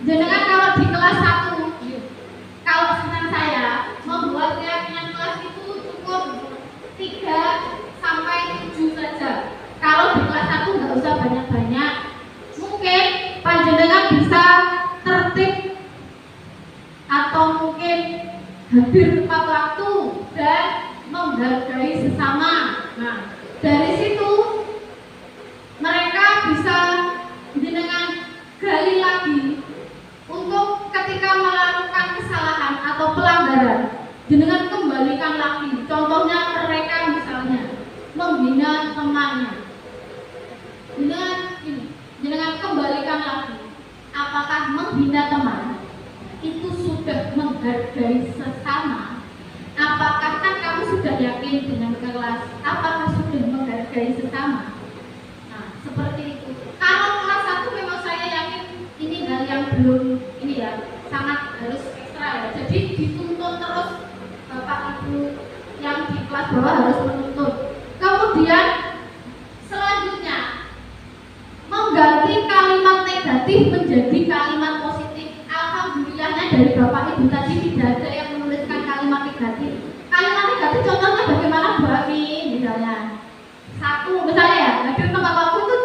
S3: Jenengan kalau di kelas 1, kalau saran saya membuat keyakinan kelas itu cukup 3 sampai 7 saja. Kalau di kelas 1 nggak usah banyak-banyak. Mungkin panjenengan bisa tertib atau mungkin hadir tepat waktu dan menghargai sesama. Nah, dari situ mereka bisa jenengan gali lagi untuk ketika melakukan kesalahan atau pelanggaran, jenengan kembalikan lagi. Contohnya mereka misalnya membina temannya, jenengan kembalikan lagi. Apakah membina teman itu sudah menghargai sesama? Apakah kan kamu sudah yakin dengan kelas? Apakah sudah menghargai sesama? Nah, seperti itu. Kalau kelas 1 memang saya yakin ini hal yang belum ini ya, sangat harus ekstra ya. Jadi dituntut terus Bapak Ibu yang di kelas bawah harus menuntut. Kemudian selanjutnya mengganti kalimat negatif menjadi kalimat positif. Alhamdulillahnya dari Bapak Ibu tadi tidak ada yang menuliskan kalimat negatif. Kalimat negatif contohnya bagaimana Bu Ami misalnya. Satu misalnya ya, hadir tepat waktu itu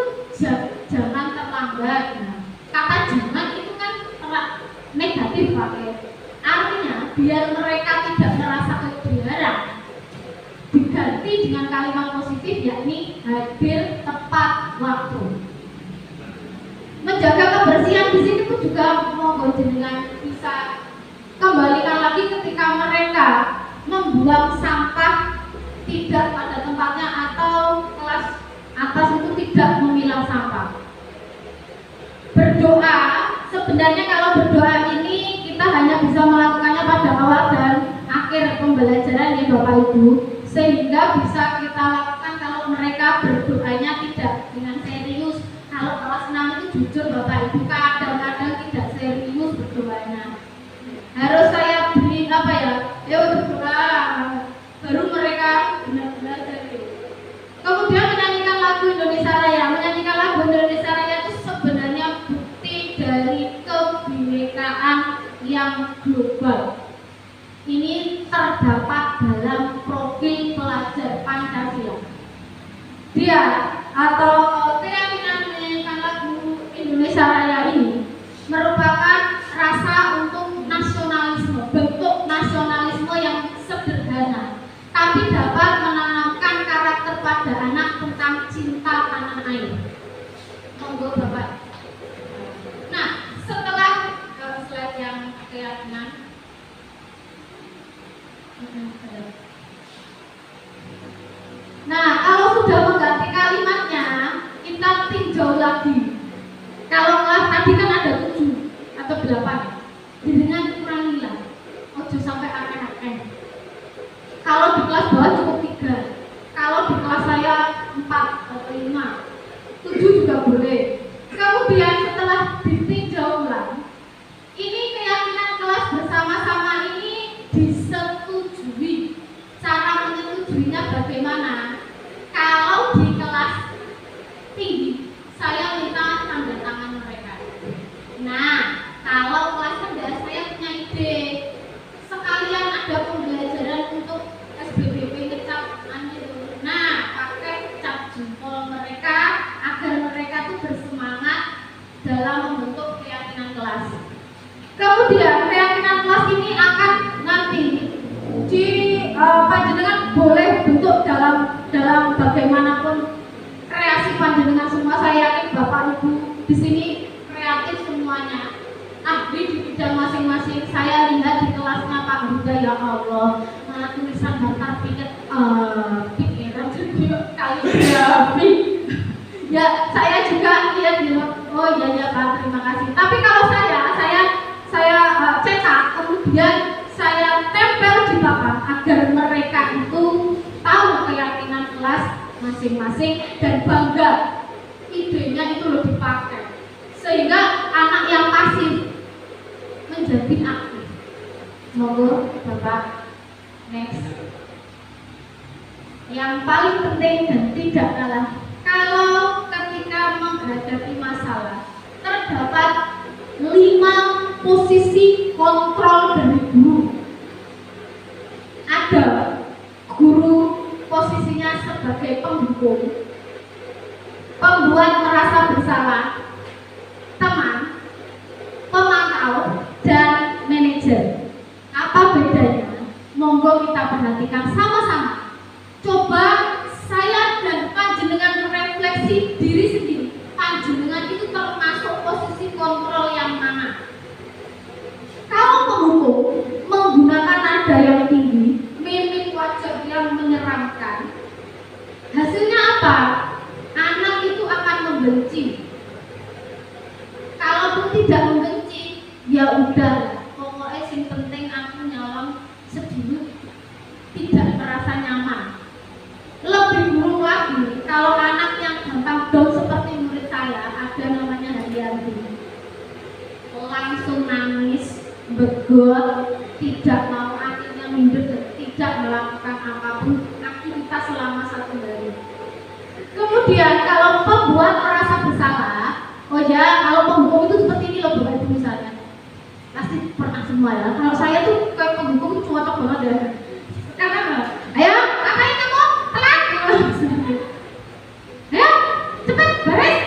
S3: jangan terlambat. Nah, kata jangan itu kan negatif pakai. Artinya biar mereka tidak merasa kebiaran, diganti dengan kalimat positif yakni hadir tepat waktu. Menjaga kebersihan di sini pun juga monggo jenengan bisa kembalikan lagi ketika mereka membuang sampah tidak pada tempatnya atau kelas atas itu tidak memilah sampah. Berdoa, sebenarnya kalau berdoa ini kita hanya bisa melakukannya pada awal dan akhir pembelajaran ya Bapak Ibu, sehingga bisa kita lakukan kalau mereka berdoanya tidak dengan serius. Kalau kelas 6 itu jujur Bapak Ibu kadang-kadang tidak serius berdoanya. Harus saya beri apa ya? Berdoa baru mereka benar-benar serius. Kemudian menyanyikan lagu Indonesia Raya. Menyanyikan lagu Indonesia Raya itu sebenarnya bukti dari kebinekaan yang global. Ini terdapat dalam profil pelajar Pancasila. Dia atau keyakinan menyanyikan lagu Indonesia Raya ini merupakan rasa untuk nasionalisme, bentuk nasionalisme yang sederhana, tapi dapat menanamkan karakter pada anak tentang cinta tanah air. Monggo Bapak. Nah, setelah slide yang keyakinan, nah kalau sudah mengganti kalimatnya, kita tinjau lagi. Kalau kelas tadi kan ada 7 atau 8, dengan kurangi lah, ojo sampai akan. Kalau di kelas bawah cukup 3. Kalau di kelas saya 4 atau 5, 7 juga boleh. Kemudian setelah ditinjau ulang, ini keyakinan kelas bersama-sama ini disetujui. Cara menyetujuinya bagaimana? Kalau di kelas tinggi, saya minta tanda tangan mereka. Nah, kalau kelas rendah saya punya ide. Sekalian ada pembelajaran untuk SBBP ngecap itu. Nah, pakai cap jempol mereka agar mereka tuh bersemangat dalam membentuk keyakinan kelas. Kemudian keyakinan kelas ini akan nanti di panjenengan boleh bentuk dalam bagaimanapun kreasi panjenengan semua. Saya yakin Bapak Ibu di sini kreatif semuanya, ahli di bidang masing-masing. Saya lihat di kelasnya Pak Huda, ya Allah, tulisan daftar pikiran juga kaligrafi. Ya, saya juga lihat di oh iya Pak, terima kasih. Tapi kalau saya cetak kemudian saya tempel di papan agar mereka itu tahu keyakinan kelas masing-masing dan bangga idenya itu loh dipakai, sehingga anak yang pasif menjadi aktif. Monggo Bapak, next. Yang paling penting dan tidak kalah, kalau ketika menghadapi masalah terdapat 5 posisi kontrol dari guru. Ada guru posisinya sebagai pendukung, pembuat merasa bersalah, teman, pemantau, dan manajer. Apa bedanya? Monggo kita perhatikan sama-sama. Coba saya dan panjenengan refleksi diri sendiri. Panjenengan itu termasuk posisi kontrol yang mana? Kalau penghukum menggunakan nada yang tinggi, mimik wajah yang menyeramkan, hasilnya apa? Anak itu akan membenci. Kalaupun tidak membenci, ya udah, pokoknya yang penting aku nyolong sedikit, tidak merasa nyaman. Lebih buruk lagi, kalau anak yang gampang down seperti murid saya, ada namanya Haryanti, langsung nangis, begot, tidak mau, akhirnya minder, tidak melakukan apapun aktivitas selama 1 hari. Kemudian kalau pembuat merasa bersalah, oh ya, kalau penghukum itu seperti ini loh Bapak Ibu misalnya, pasti pernah semua ya. Kalau saya tuh kayak penghukum cocok banget ya. Karena ayo, ngapain kamu? Telat. Ayo, cepet baris.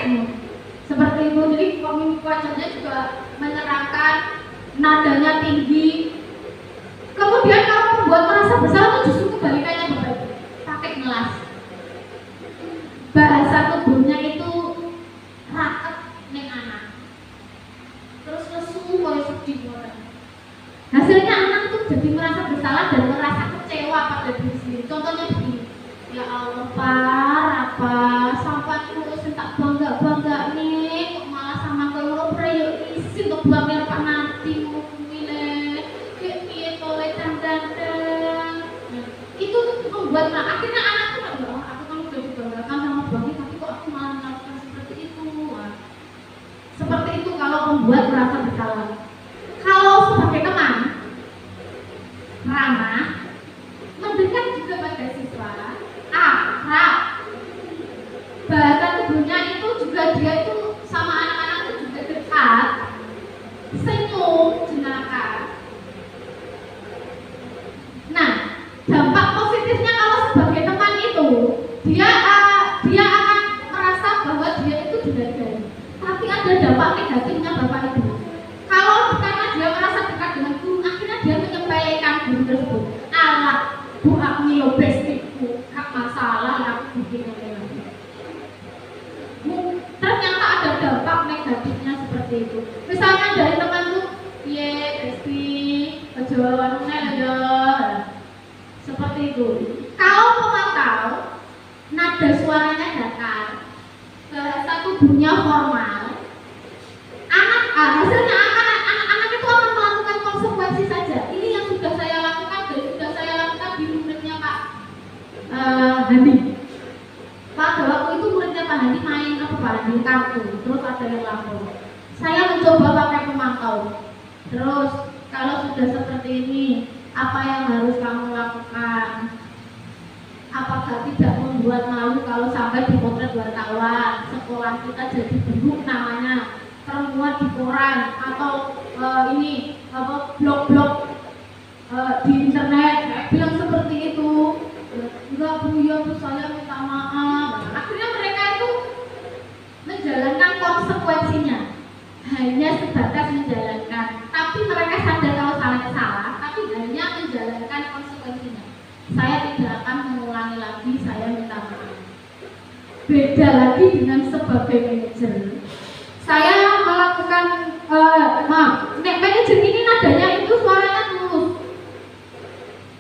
S3: Seperti itu. Jadi mimik wajahnya juga menyerangkan, nadanya tinggi. Kemudian kalau pembuat merasa bersalah itu justru kebalikannya Bapak Ibu, pakai ngelas. Bahasa tubuhnya itu raket ning anak. Terus lesu koyo sedih orang. Hasilnya anak tuh jadi merasa bersalah dan merasa kecewa pada diri sendiri. Contohnya begini, ya Allah apa sampai aku tak bangga nih, kok malah sama koyo preyo isin kok bangga Pak Nati ngomile. Kayak piye tole dandan. Itu membuat akhirnya anak tuh aku kan udah dibanggakan sama Bang, tapi kok aku malah melakukan seperti itu. Seperti itu kalau membuat merasa bersalah. Kalau sebagai teman, ramah, mendekat juga pada siswa, akrab. Bahasa tubuhnya itu juga dia itu sama anak-anak itu juga dekat, senyum, jenaka. Nah, dampak positifnya kalau sebagai teman itu dia akan merasa bahwa dia itu dihargai. Tapi ada dampak negatifnya Bapak Ibu. Kalau karena dia merasa dekat dengan guru, akhirnya dia menyampaikan guru tersebut, alah bu aku lo bestiku, gak masalah aku bikin lagi. Ternyata ada dampak negatifnya seperti itu. Misalnya dari teman tuh, ye besti, kejualan ya, seperti itu. Kalau pemantau, nada suaranya datar, bahasa tubuhnya formal, hasilnya anak itu akan melakukan konsekuensi saja. Ini yang sudah saya lakukan dan sudah saya lakukan di muridnya Pak Handi. Pada waktu itu muridnya Pak Handi main di kartu, terus ada yang lapor. Saya mencoba pakai pemantau. Terus kalau sudah seperti ini, apa yang harus kamu lakukan? Apakah tidak membuat malu kalau sampai dipotret wartawan? Sekolah kita jadi buruk namanya, termuat di koran atau blog-blog di internet. Saya bilang seperti itu. Enggak Bu, ya Bu, saya minta maaf. Akhirnya mereka itu menjalankan konsekuensinya, hanya sebatas menjalankan. Tapi mereka sadar kalau salah, tapi hanya menjalankan konsekuensinya. Saya tidak akan mengulangi lagi, saya minta maaf. Beda lagi dengan sebagai manajer. Saya melakukan manajer ini nadanya itu suaranya tulus,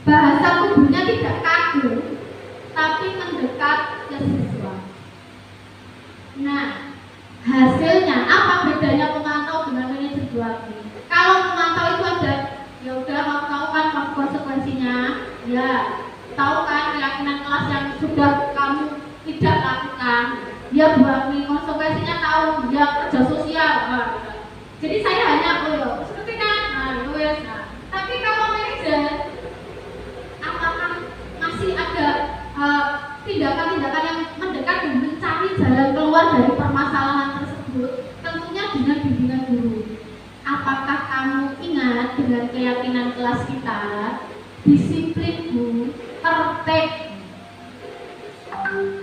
S3: bahasa tubuhnya tidak kaku, tapi mendekat ke siswa. Nah, hasilnya apa bedanya pemantau dengan manajer 2? Kalau pemantau itu ada, ya udah mau tahu kan konsekuensinya, ya tahu kan keyakinan kelas yang sudah kamu tidak lakukan. Dia buat konsekuensinya tahu, dia kerja sosial. Jadi saya hanya seperti kan, tapi kalau manajer, apakah masih ada tindakan-tindakan yang mendekat dan mencari jalan keluar dari permasalahan tersebut? Tentunya dengan bimbingan guru. apakah kamu ingat dengan keyakinan kelas kita? Disiplin Bu, tertib.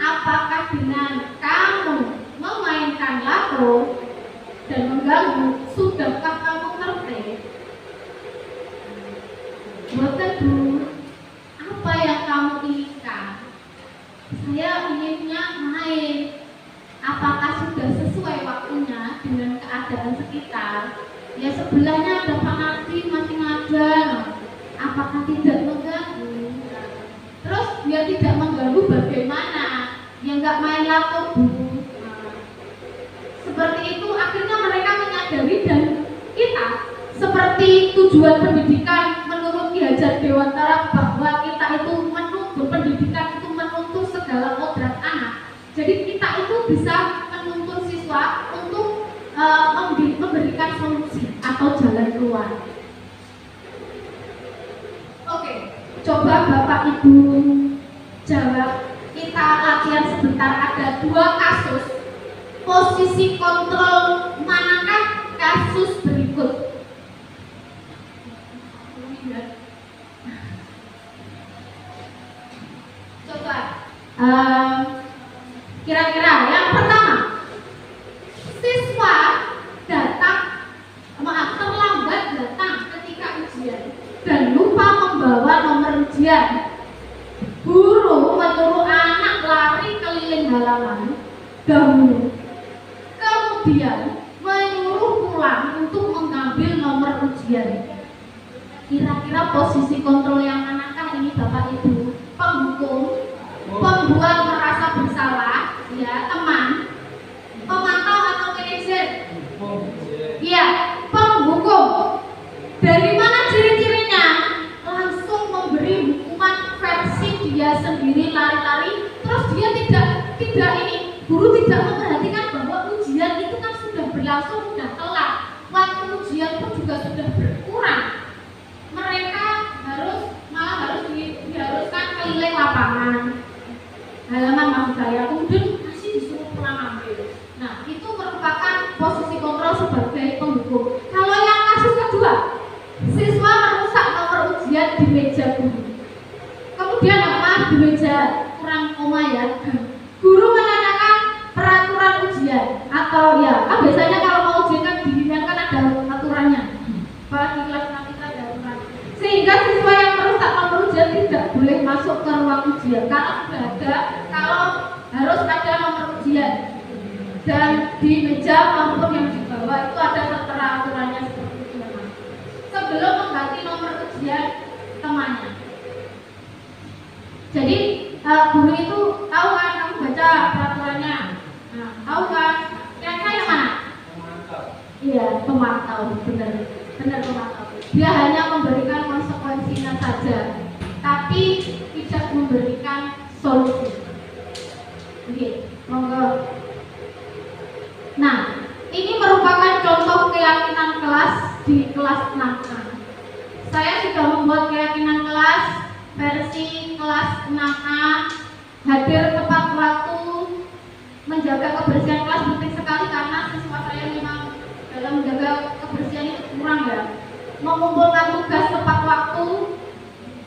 S3: Apakah dengan kamu memainkan lato dan mengganggu, sudahkah kamu tertib? Boten Bu, apa yang kamu inginkan? Saya inginnya main. Apakah sudah sesuai waktunya dengan keadaan sekitar? Ya sebelahnya ada penalti masih ngadang. Apakah tidak mengganggu? Terus dia tidak mengganggu bagaimana? Ya nggak main lato Bu. Seperti itu akhirnya mereka menyadari, dan kita seperti tujuan pendidikan menurut Ki Hajar Dewantara bahwa kita itu menuntut pendidikan itu menuntut segala kodrat anak. Jadi kita itu bisa menuntut siswa untuk memberikan solusi atau jalan keluar. Oke, coba Bapak Ibu jawab. Kita latihan sebentar, ada 2 kasus. Posisi kontrol manakah kasus berikut? Coba kira-kira yang pertama, siswa terlambat datang ketika ujian dan lupa membawa nomor ujian. Guru menyuruh anak lari keliling halaman dahulu, kemudian menyuruh pulang untuk mengambil nomor ujian. Kira-kira posisi kontrol yang manakah ini Bapak Ibu? Penghukum, pembuat merasa bersalah, ya teman, pemantau atau manajer? Iya, penghukum. Dari mana ciri-cirinya? Langsung memberi hukuman versi dia sendiri, lari-lari. Terus dia tidak ini, guru tidak memperhatikan bahwa ujian itu kan sudah berlangsung, sudah telat. Waktu ujian pun juga sudah berkurang. Mereka harus diharuskan keliling lapangan, halaman maksud saya, kemudian masih disuruh pulang ambil. Nah, itu merupakan posisi kontrol sebagai penghukum. Kalau yang kasus kedua, siswa merusak nomor ujian di meja guru. Kemudian di meja kurang koma ya. Guru menanyakan peraturan ujian atau ya, kan biasanya kalau mau ujian kan dirinya kan ada aturannya. Bahwa di kelas nanti ada aturan. Sehingga siswa yang merusak nomor ujian tidak boleh masuk ke ruang ujian karena sudah ada kalau harus ada nomor ujian. Dan di meja maupun yang di bawah itu ada tertera aturannya seperti itu memang. Sebelum mengganti nomor ujian temannya. Jadi guru itu tahu kan, kamu baca peraturannya. Nah, tahu kan? Yang saya mana?
S4: Pemantau.
S3: Iya, pemantau, benar pemantau. Dia hanya memberikan konsekuensinya saja, tapi tidak memberikan solusi. Oke, monggo. Nah, ini merupakan contoh keyakinan kelas di kelas 6A. Saya sudah membuat keyakinan kelas versi kelas 6A, hadir tepat waktu, menjaga kebersihan kelas penting sekali karena siswa saya memang dalam menjaga kebersihan itu kurang ya. Mengumpulkan tugas tepat waktu,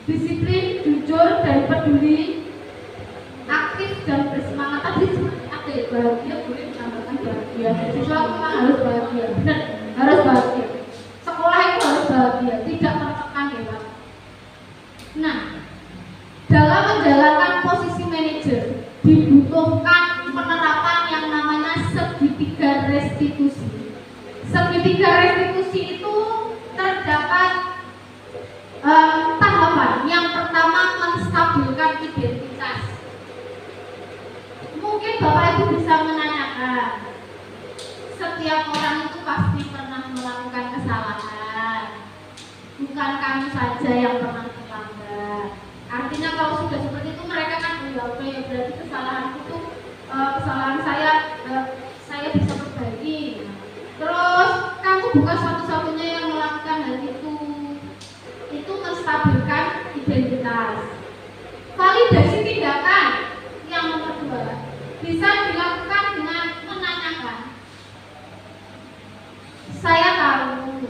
S3: disiplin, jujur dan peduli, aktif dan bersemangat. Tadi ada bahagia, boleh ditambahkan bahagia. Siswa memang harus bahagia, benar, harus bahagia. Sekolah itu harus bahagia, tidak tertekan ya Pak. Nah, dalam menjalankan posisi manajer dibutuhkan penerapan yang namanya segitiga restitusi. Segitiga restitusi itu terdapat tahapan. Yang pertama, menstabilkan identitas. Mungkin Bapak Ibu bisa menanyakan, setiap orang itu pasti pernah melakukan kesalahan, bukan kami saja yang pernah terlambat. Artinya kalau sudah seperti itu mereka kan berarti kesalahan itu kesalahan saya bisa perbaiki. Terus kamu bukan satu-satunya yang melakukan hal itu. Itu menstabilkan identitas. Validasi tindakan yang nomor 2 bisa dilakukan dengan menanyakan. Saya tahu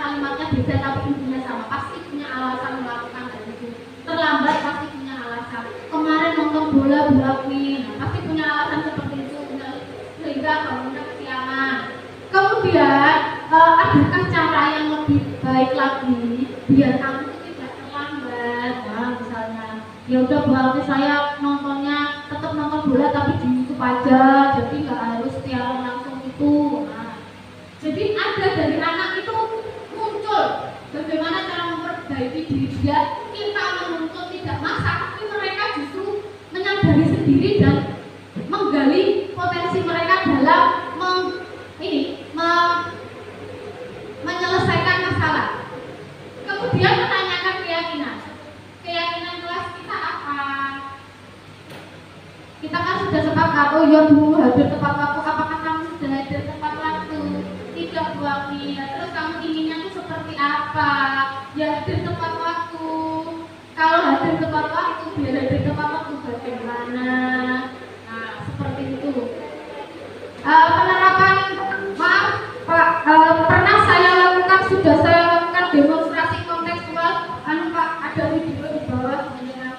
S3: kalimatnya beda tapi intinya sama, pasti punya alasan melakukan hal itu. Terlambat pasti punya alasan. Kemarin nonton bola Bu Agni, pasti punya alasan seperti itu sehingga bangunnya kesiangan. Kemudian adakah cara yang lebih baik lagi biar kamu itu tidak terlambat? Nah, misalnya ya udah Bu Agni, saya nontonnya tetap nonton bola tapi di YouTube aja, jadi nggak harus siaran langsung itu. Nah, jadi ada dari anak itu muncul bagaimana cara memperbaiki diri dia. Kita menuntut tidak maksa, tapi mereka justru menyadari sendiri dan menggali potensi mereka dalam menyelesaikan masalah. Kemudian menanyakan keyakinan kelas kita apa. Kita kan sudah sepakat, oh ya Bu, hadir tepat waktu. Apakah kamu sudah hadir tepat waktu? Tidak Bu Agni. Terus kamu inginnya itu seperti apa? Ya hadir tepat waktu. Kalau hadir tepat waktu, biar hadir tepat waktu bagaimana? Nah, seperti itu. Penerapan, maaf Pak, pernah saya lakukan, sudah saya lakukan demonstrasi kontekstual. Pak, ada video di bawah dengan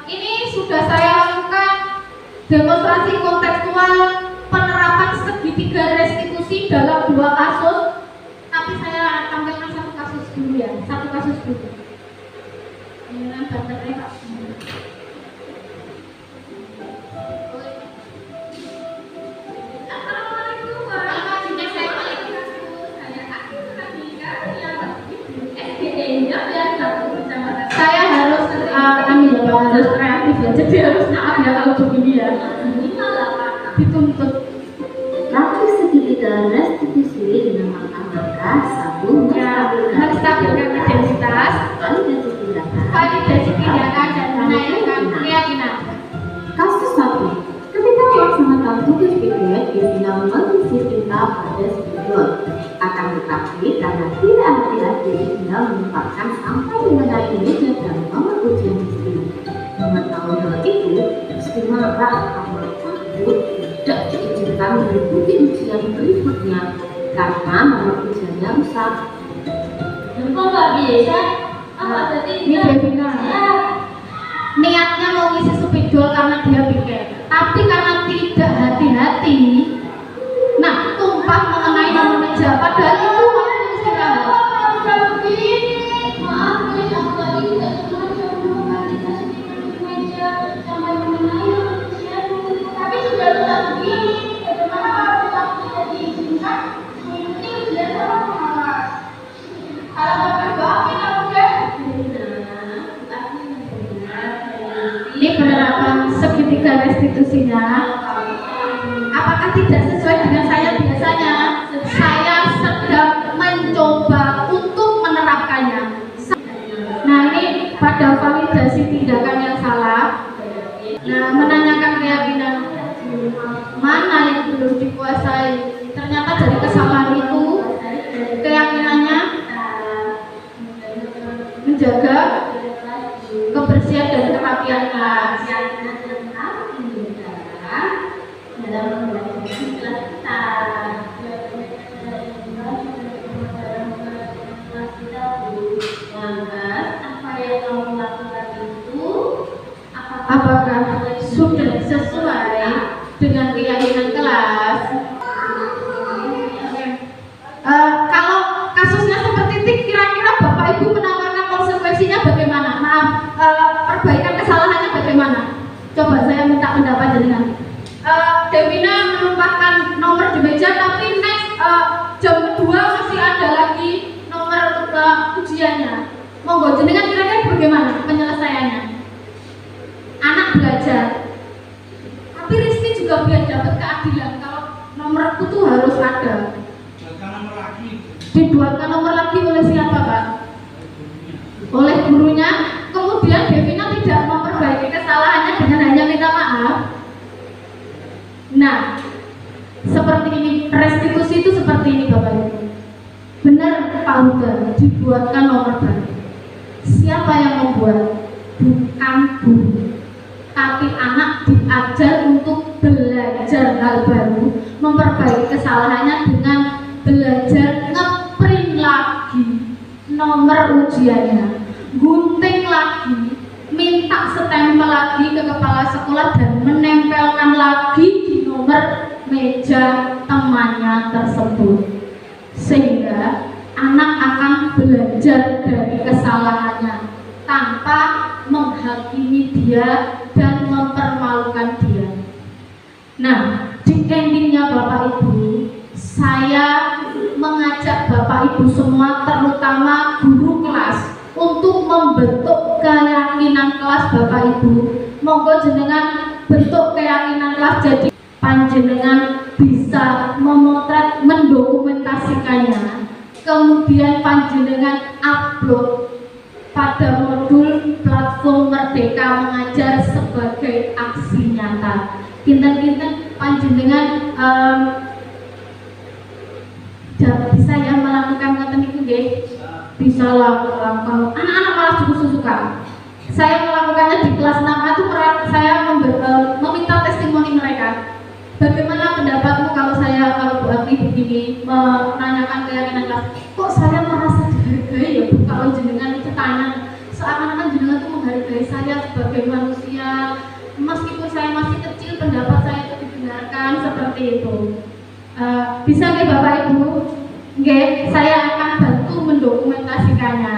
S3: ini sudah saya lakukan demonstrasi kontekstual penerapan segitiga restitusi dalam 2 kasus, tapi saya tampilkan satu kasus dulu ya, satu kasus dulu. Dengan banternya Pak. Assalamualaikum warahmatullahi wabarakatuh. Saya Akin Radika yang SDE-nya dan bersama. Saya harus harus kreatif ya, jadi harus maaf ya kalau begini ya. Dituntut.
S5: Lalu segitiga restitusi dinamakan satu
S3: menstabilkan identitas, validasi tindakan dan menaikkan keyakinan.
S5: Kasus 1. Ketika melaksanakan tugas PDN, Devina mengisi kita pada spidol. Akan tetapi karena tidak hati-hati, Devina menyempatkan sampai mengenai meja dan nomor ujian Devina. Mengetahui hal itu, Devina marah karena takut tidak diizinkan mengikuti ujian berikutnya karena nomor ujiannya rusak.
S2: Kok nggak bisa?
S3: Ini Devina niatnya mau ngisi spidol karena dia pikir, tapi karena tidak hati-hati, nah tumpah mengenai nomor meja, padahal itu waktu istirahat.
S2: Maaf guys, aku tadi tidak sengaja memvalidasi meja sampai mengenai ujian, tapi sudah rusak begini. Bagaimana kalau aku tidak diizinkan mengikuti ujian sama pengawas? Kalau bapak doain aku deh.
S3: Ini penerapan segitiga restitusinya. Apakah tidak sesuai dengan saya biasanya? Saya sedang mencoba untuk menerapkannya. Nah, ini pada validasi tindakan yang salah. Nah, menanyakan keyakinan mana yang belum dikuasai. Ternyata dari kesalahan itu keyakinannya menjaga kebersihan dan kerapian kelas.
S5: dalam mempelajari kelas kita. Lantas, apa yang kamu lakukan itu?
S3: Apakah sudah sesuai dengan keyakinan kelas? Kalau kasusnya seperti itu, kira-kira Bapak Ibu menawarkan konsekuensinya bagaimana? Maaf, perbaikan kesalahannya bagaimana? Coba saya minta pendapat jenengan. Devina menumpahkan nomor di meja, tapi next jam kedua masih ada lagi nomor ujiannya. Monggo jenengan kira-kira bagaimana penyelesaiannya? Anak belajar, tapi Rizky juga biar dapat keadilan. Kalau nomorku tuh harus ada. Dibuatkan nomor lagi oleh siapa, Pak? Oleh gurunya. Kemudian Devina tidak memperbaiki kesalahannya dengan hanya minta maaf. Nah, seperti ini, restitusi itu seperti ini Bapak Ibu. Benar Pak Huda, dibuatkan nomor baru. Siapa yang membuat? Bukan guru, tapi anak diajar untuk belajar hal kesalahannya dengan belajar ngeprint lagi nomor ujiannya, gunting lagi, minta stempel lagi ke kepala sekolah dan menempelkan lagi di nomor meja temannya tersebut, sehingga anak akan belajar dari kesalahannya tanpa menghakimi dia dan mempermalukan dia. Nah, di endingnya Bapak Ibu, saya mengajak Bapak Ibu semua, terutama guru kelas, untuk membentuk keyakinan kelas Bapak Ibu. Monggo jenengan bentuk keyakinan kelas, jadi panjenengan bisa memotret, mendokumentasikannya, kemudian panjenengan upload pada modul platform Merdeka Mengajar sebagai aksi nyata. Kinten-kinten panjenengan bisa ya melakukan ngoten niku nggih. Bisa lakukan. Kalau anak-anak malah suka. Saya melakukannya di kelas 6A itu saya meminta testimoni mereka. Bagaimana pendapatmu kalau Bu Ati begini menanyakan keyakinan kelas? Kok saya merasa dihargai ya Bu, kalau jenengan itu tanya, seakan-akan jenengan itu menghargai saya sebagai manusia, meskipun saya masih kecil pendapat saya itu didengarkan, seperti itu. Bisa nggih Bapak Ibu? Nggih, saya akan bantu mendokumentasikannya.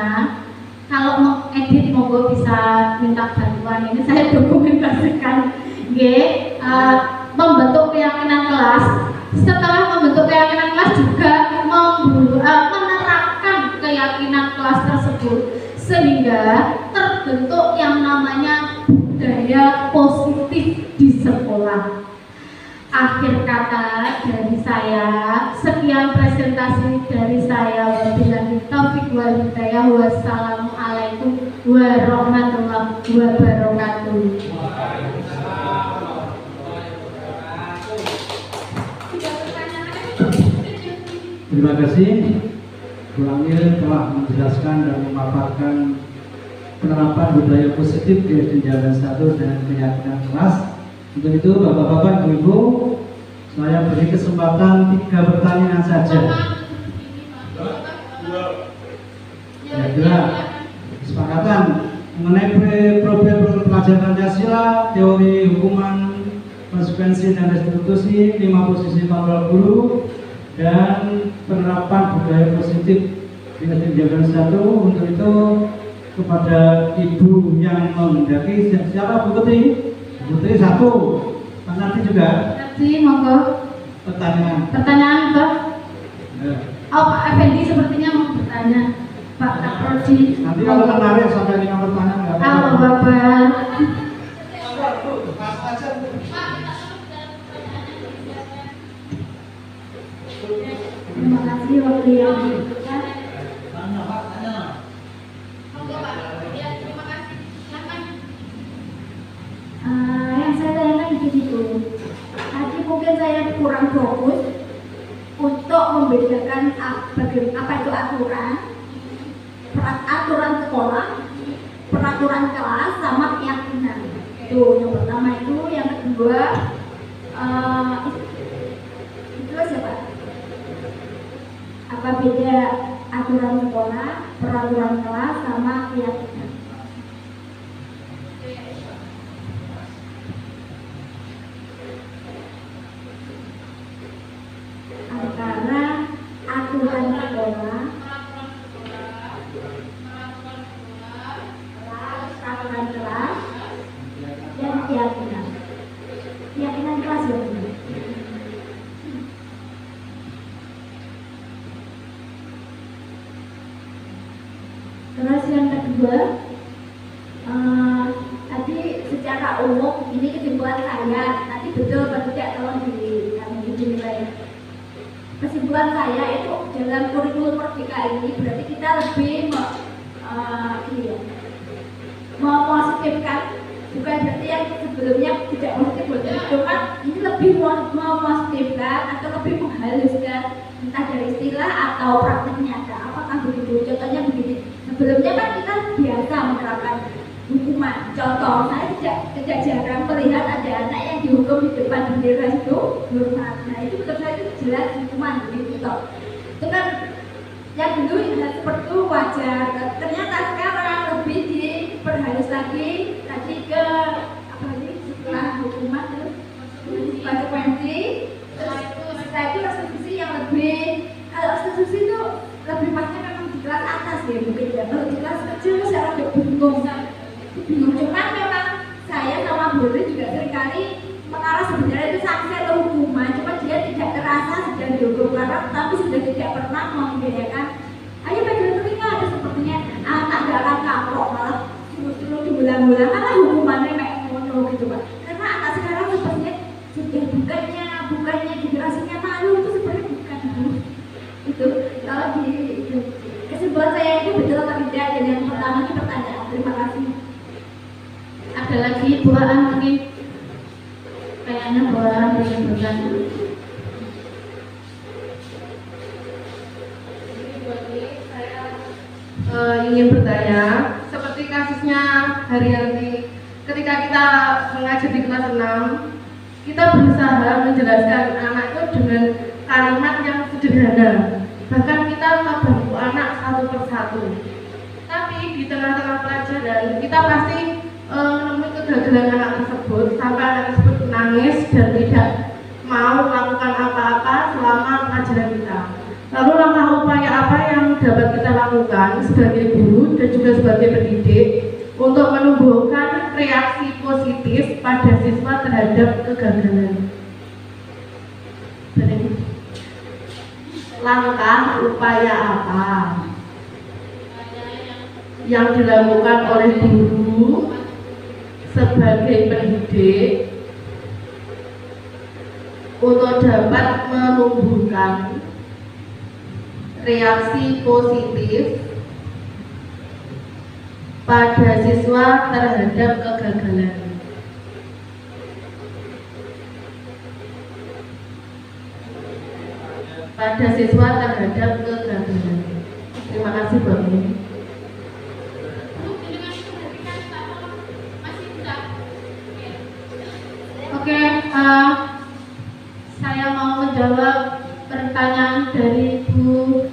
S3: Kalau mau edit monggo bisa minta bantuan, ini saya dokumentasikan. Nggih, membentuk keyakinan kelas. Setelah membentuk keyakinan kelas juga menerapkan keyakinan kelas tersebut, sehingga terbentuk yang namanya budaya positif di sekolah. Akhir kata dari saya, sekian presentasi dari saya. Wabillahi taufiq wal hidayah. Wassalamualaikum warahmatullahi wabarakatuh.
S4: Terima kasih Bu Amil telah menjelaskan dan memaparkan penerapan budaya positif di jenjang 1 dan keyakinan kelas. Untuk itu Bapak-bapak, Ibu-ibu, saya beri kesempatan 3 pertanyaan saja. Ya, kesepakatan mengenai problem pelajaran Pancasila, teori hukuman, konsekuensi dan restitusi, 5 posisi kontrol guru, dan penerapan budaya positif di jenjang 1. Untuk itu kepada ibu yang menghendaki, siapa Bu Putri? Putri 1, Pak Nanti juga.
S3: Nanti monggo. Pertanyaan Pak.
S4: Ya.
S3: Oh, Pak Effendi sepertinya mau bertanya. Pak Kaprodi.
S4: Nanti kalau menarik sampai 5 pertanyaan nggak apa-apa.
S3: Halo Bapak. Terima kasih waktu yang diberikan. Yang saya tanyakan begitu. Tadi mungkin saya kurang fokus untuk membedakan apa itu aturan sekolah, peraturan kelas, sama keyakinan. Itu yang pertama itu, yang kedua itu siapa? Apa beda aturan sekolah, peraturan kelas, sama keyakinan? Antara aturan sekolah, peraturan kelas, dan keyakinan. Keyakinan kelas ya. Terus yang kedua, tadi secara umum ini kesimpulan saya, nanti betul atau tidak tolong dinilai. Kesimpulan saya itu dalam kurikulum Merdeka ini berarti kita lebih mempositifkan, bukan berarti yang sebelumnya tidak positif, cuma ini lebih mempositifkan atau lebih menghaluskan, entah dari istilah atau praktek nyata. Apakah begitu? Contohnya begini, sebelumnya kan kita biasa menerapkan hukuman. Contoh, saya tidak jarang melihat ada anak yang dihukum di depan bendera itu hormat. Nah itu menurut saya itu jelas hukuman gitu toh. Itu kan yang dulu hal seperti itu wajar. Ternyata sekarang lebih diperhalus lagi tadi ke apa lagi setelah hukuman terus konsekuensi. Terus setelah itu restitusi yang lebih, kalau restitusi itu lebih pasnya memang di kelas atas ya mungkin ya. Kalau di kelas kecil saya agak bingung. Cuman memang saya sama Bu Ri juga seringkali mengarah sebenarnya itu sanksi atau hukuman, cuma dia tidak terasa sedang dihukum karena tapi sudah tidak pernah membedakan. Ayo pegang telinga, ada sepertinya anak gak akan kapok malah suruh diulang-ulang karena hukumannya kayak ngono gitu Pak. Karena anak sekarang sepertinya sudah bukannya generasinya malu itu sebenarnya bukan itu. Kalau di kesimpulan saya itu betul atau tidak, dan yang pertama ini pertanyaan. Terima kasih.
S5: Ada lagi Bu Aan mungkin kayaknya Bu Aan ingin bertanya.
S6: Ingin bertanya, seperti kasusnya Haryanti, ketika kita mengajar di kelas 6, kita berusaha menjelaskan anak itu dengan kalimat yang sederhana, bahkan kita membantu anak satu persatu. Tapi di tengah-tengah pelajaran kita pasti menemui kegagalan anak tersebut sampai anak tersebut menangis dan tidak mau melakukan apa-apa selama pelajaran kita. Lalu langkah upaya apa yang dapat kita lakukan sebagai guru dan juga sebagai pendidik untuk menumbuhkan reaksi positif pada siswa terhadap kegagalan? Langkah upaya apa yang dilakukan oleh guru sebagai pendidik untuk dapat menumbuhkan reaksi positif pada siswa terhadap kegagalan? Terima kasih Bu.
S3: Oke, saya mau menjawab pertanyaan dari Bu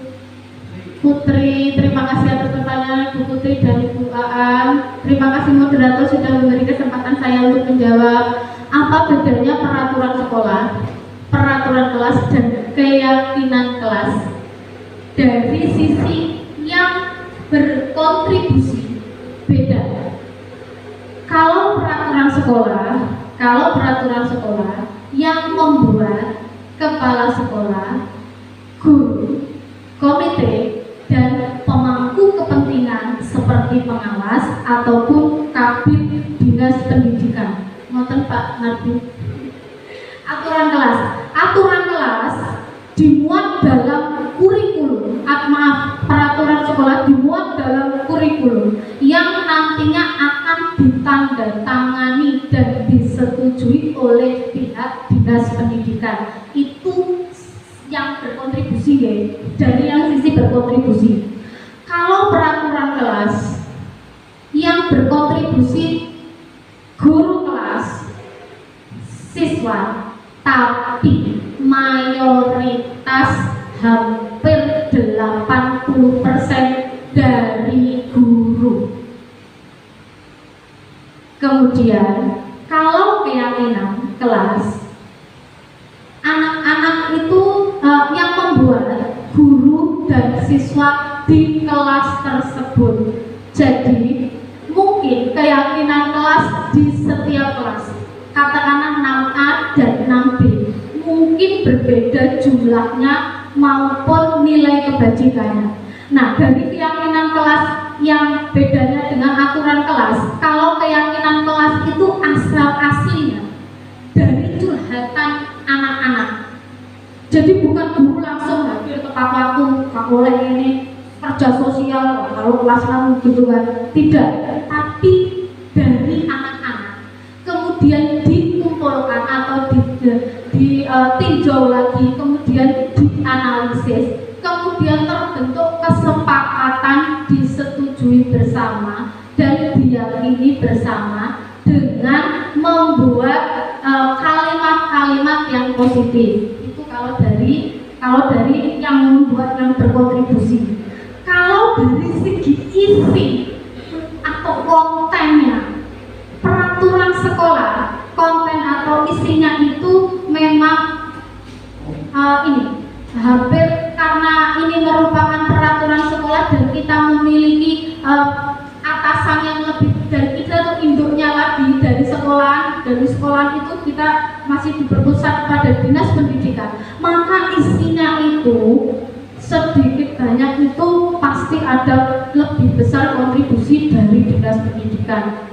S3: Putri. Terima kasih atas pertanyaan Bu Putri dan Bu Aan. Terima kasih moderator sudah memberi kesempatan saya untuk menjawab. Apa bedanya peraturan sekolah, peraturan kelas, dan keyakinan kelas dari sisi yang berkontribusi? Beda. Kalau peraturan sekolah yang membuat kepala sekolah, guru, komite, dan pemangku kepentingan seperti pengawas ataupun kabid dinas pendidikan. Ngoten Pak Nardi. Aturan kelas dimuat dalam kurikulum. Peraturan sekolah dimuat dalam kurikulum yang nantinya akan ditandatangani dan disetujui oleh pihak dinas pendidikan. Itu yang berkontribusi ya, dari yang sisi berkontribusi. Kalau peraturan kelas yang berkontribusi guru kelas, siswa, tapi mayoritas hampir 80% dari guru. Kemudian kalau keyakinan kelas, anak-anak itu yang membuat guru dan siswa di kelas tersebut. Jadi mungkin keyakinan kelas di setiap kelas, katakanlah 6A dan 6B, mungkin berbeda jumlahnya maupun nilai kebajikannya. Nah, dari keyakinan kelas yang bedanya dengan aturan kelas, kalau keyakinan kelas itu asal aslinya dari curhatan anak-anak. Jadi bukan guru langsung hadir ke papaku, Kak oleh ini kerja sosial kalau kelas 6 gitu kan, tidak, tapi dari anak-anak kemudian dikumpulkan atau ditinjau lagi, kemudian dianalisis, kemudian terbentuk kesepakatan, disetujui bersama dan diyakini bersama dengan membuat kalimat-kalimat yang positif. Itu kalau dari yang membuat yang berkontribusi. Kalau dari segi isi atau kontennya, peraturan sekolah, konten atau isinya itu memang hampir, karena ini merupakan peraturan sekolah dan kita memiliki atasan yang lebih dari kita atau induknya lagi dari sekolah. Dari sekolah itu kita masih berpusat pada dinas pendidikan, maka isinya itu sedikit banyak itu pasti ada lebih besar kontribusi dari dinas pendidikan.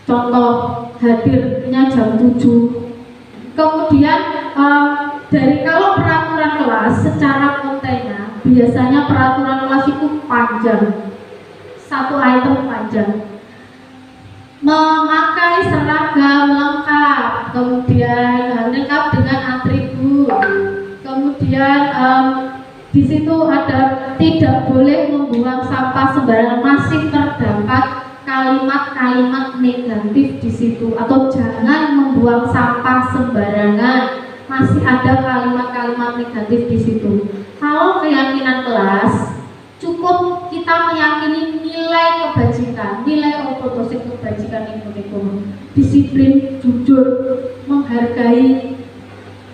S3: Contoh, hadirnya jam 7. Kemudian dari kalau peraturan kelas secara kontennya, biasanya peraturan kelas itu panjang, satu item panjang. Memakai seragam lengkap, kemudian lengkap dengan atribut, kemudian di situ ada tidak boleh membuang sampah sembarangan, masih terdapat kalimat-kalimat negatif di situ, atau jangan membuang sampah sembarangan, masih ada kalimat-kalimat negatif di situ. Kalau keyakinan kelas, cukup kita meyakini nilai kebajikan, nilai ortodoksi kebajikan itu, disiplin, jujur, menghargai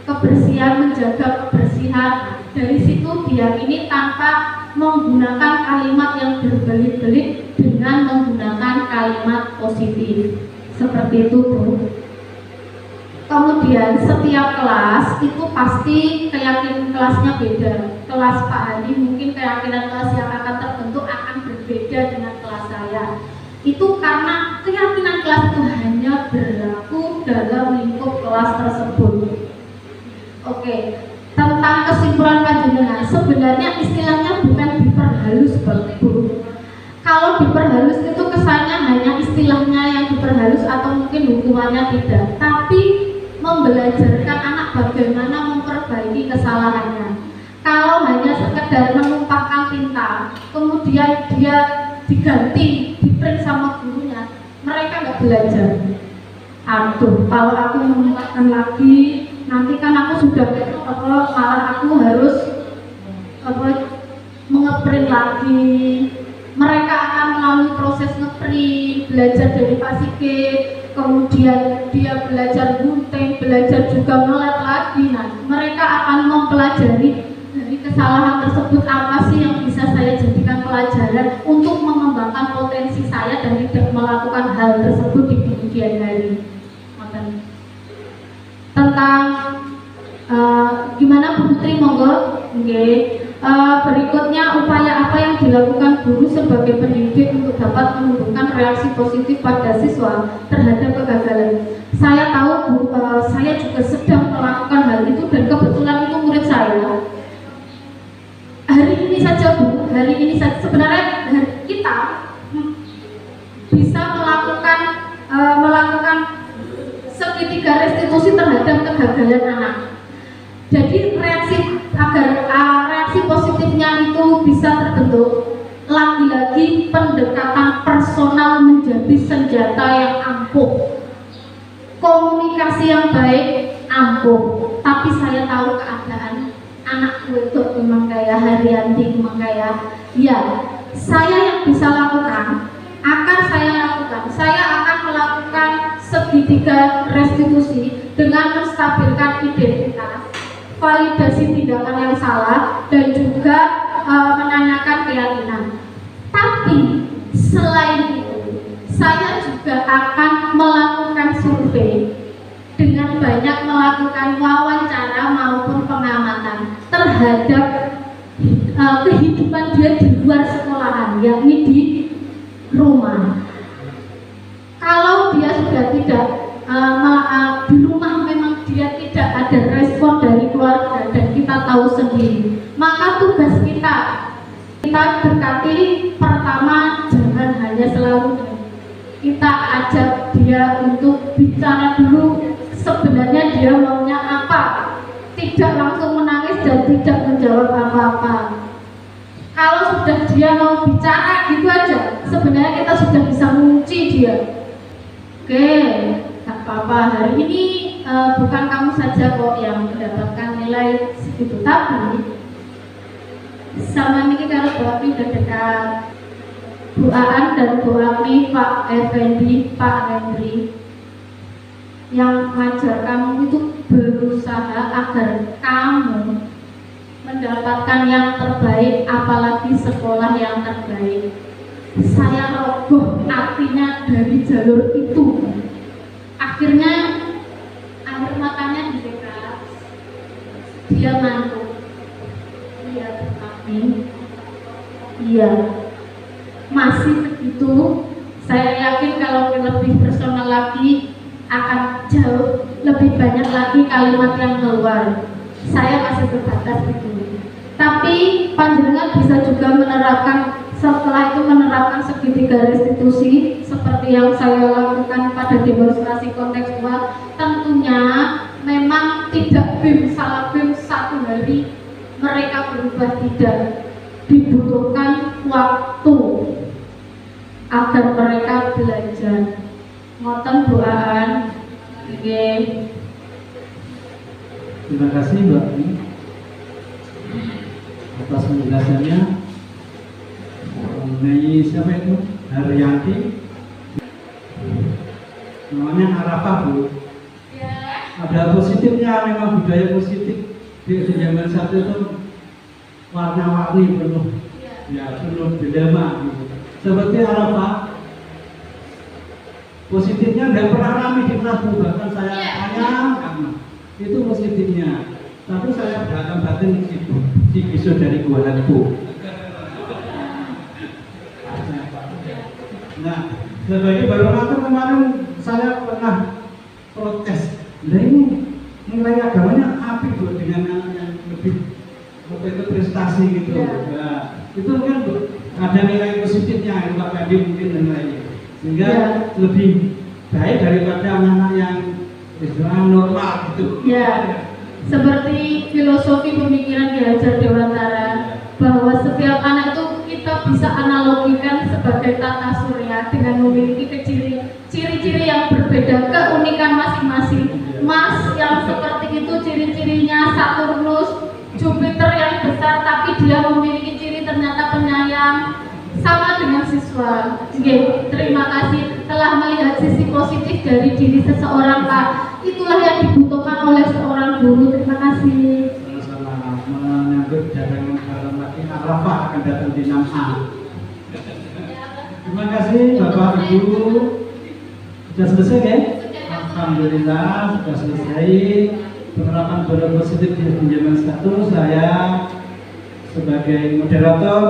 S3: kebersihan, menjaga kebersihan. Dari situ diyakini tanpa menggunakan kalimat yang berbelit-belit dengan menggunakan kalimat positif. Seperti itu, Bu. Kemudian setiap kelas itu pasti keyakinan kelasnya beda. Kelas Pak Hadi mungkin keyakinan kelas yang akan terbentuk akan berbeda dengan kelas saya. Itu karena keyakinan kelas itu hanya berlaku dalam lingkup kelas tersebut. Oke, tentang kesimpulan panjenengan, sebenarnya istilahnya bukan diperhalus seperti itu. Kalau diperhalus itu kesannya hanya istilahnya yang diperhalus atau mungkin hukumannya tidak, tapi membelajarkan anak bagaimana memperbaiki kesalahannya. Kalau hanya sekedar menumpahkan tinta, kemudian dia diganti, diprint sama gurunya, mereka nggak belajar. Aduh, kalau aku menumpahkan lagi, nanti kan aku sudah malah aku harus mengeprint lagi. Mereka akan melalui proses ngeprint, belajar dari Pak Sigit, kemudian dia belajar gunting, belajar juga ngelet lagi. Nah, mereka akan mempelajari dari kesalahan tersebut apa sih yang bisa saya jadikan pelajaran untuk mengembangkan potensi saya dan tidak melakukan hal tersebut di kemudian hari. Tentang gimana Bu Putri, monggo. Berikutnya, upaya apa yang dilakukan guru sebagai pendidik untuk dapat menumbuhkan reaksi positif pada siswa terhadap kegagalan. Saya tahu Bu, saya juga sedang melakukan hal itu dan kebetulan itu murid saya. Hari ini saja Bu, hari ini saja sebenarnya kita bisa melakukan segitiga restitusi terhadap kegagalan anak. Jadi reaksi positifnya itu bisa terbentuk. Lagi-lagi pendekatan personal menjadi senjata yang ampuh. Komunikasi yang baik ampuh. Tapi saya tahu keadaan anakku itu memang kayak Haryanti, memang kayak ya. Saya yang bisa lakukan, akan saya lakukan. Saya akan melakukan segitiga restitusi dengan menstabilkan identitas, validasi tindakan yang salah, dan juga menanyakan keyakinan. Tapi selain itu, saya juga akan melakukan survei dengan banyak melakukan wawancara maupun pengamatan terhadap kehidupan dia di luar sekolahan, yakni di rumah. Kalau dia sudah tidak di rumah, memang dia tidak ada respon dari keluarga dan kita tahu sendiri, maka tugas kita berkati. Pertama, jangan hanya selalu kita ajak dia untuk bicara dulu sebenarnya dia maunya apa, tidak langsung menangis dan tidak menjawab apa-apa. Kalau sudah dia mau bicara gitu aja, sebenarnya kita sudah bisa mengunci dia. Oke, gak apa-apa. Hari ini bukan kamu saja kok yang mendapatkan nilai segitu, tapi sama ini kalau Bu Akmi udah dekat, Bu Aan dan Bu Akmi, Pak Effendi, Pak Hendri, yang ngajar kamu itu berusaha agar kamu mendapatkan yang terbaik, apalagi sekolah yang terbaik. Saya roboh artinya dari jalur itu. Akhirnya air matanya disekat, dia ngantuk. Iya, tapi iya, masih begitu. Saya yakin kalau lebih personal lagi akan jauh lebih banyak lagi kalimat yang keluar. Saya masih terbatas begini. Tapi panjenengan bisa juga menerapkan, setelah itu menerapkan segitiga restitusi seperti yang saya lakukan pada demonstrasi kontekstual. Tentunya memang tidak BIM salah BIM satu hari mereka berubah, tidak, dibutuhkan waktu agar mereka belajar. Ngoten Bu Aan. Nggih.
S4: Terima kasih Mbak Ani atas penjelasannya. Mengenai siapa itu? Haryanti. Namanya Arafah Bu. Ada positifnya, memang budaya positif di zaman satu itu warna-warni penuh, ya penuh dilema gitu. Seperti Arafah, positifnya nggak pernah ramai di kelas, bahkan saya tanya karena itu positifnya. Tapi saya belakang batin si bisu dari gua hantu. Nah, sebagai barometer kemarin saya pernah protes. Nah ini nilai agamanya apik Bu dengan anak yang lebih itu prestasi gitu. Nah, itu kan ada nilai positifnya, Pak Kadi mungkin dan lainnya. Sehingga lebih baik daripada anak yang Islam normal gitu.
S3: Ya, seperti filosofi pemikiran Ki Hajar Dewantara, bahwa setiap anak itu kita bisa analogikan sebagai tata surya dengan memiliki ciri-ciri yang berbeda, keunikan masing-masing. Mas yang seperti itu ciri-cirinya Saturnus, Jupiter yang besar, tapi dia memiliki ciri ternyata penyayang. Sama dengan siswa. Oke, terima kasih telah melihat sisi positif dari diri seseorang, Pak. Itulah yang dibutuhkan oleh seorang guru. Terima kasih.
S4: Sama-sama menyambut datangan dalam lagi Arafah akan datang di 6A. Terima kasih Bapak Ibu. Sudah selesai ya? Alhamdulillah sudah selesai penerapan budaya positif di pinjaman satu. Saya sebagai moderator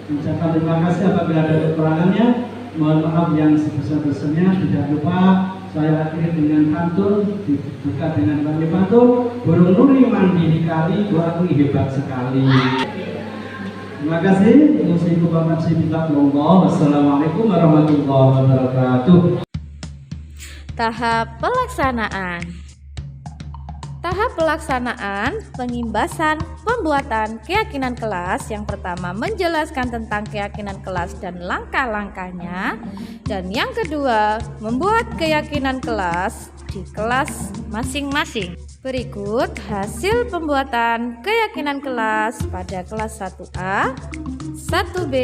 S4: mengucapkan terima kasih apabila ada kekurangannya. Mohon maaf yang sebesar-besarnya. Tidak lupa saya akhiri dengan pantun, dibuka dengan kami pantun. Burung nuri mandi di kali, gua akui hebat sekali. Terima kasih. Wassalamualaikum warahmatullahi wabarakatuh.
S1: Tahap pelaksanaan. Tahap pelaksanaan pengimbasan pembuatan keyakinan kelas. Yang pertama menjelaskan tentang keyakinan kelas dan langkah-langkahnya. Dan yang kedua membuat keyakinan kelas di kelas masing-masing. Berikut hasil pembuatan keyakinan kelas pada kelas 1A, 1B,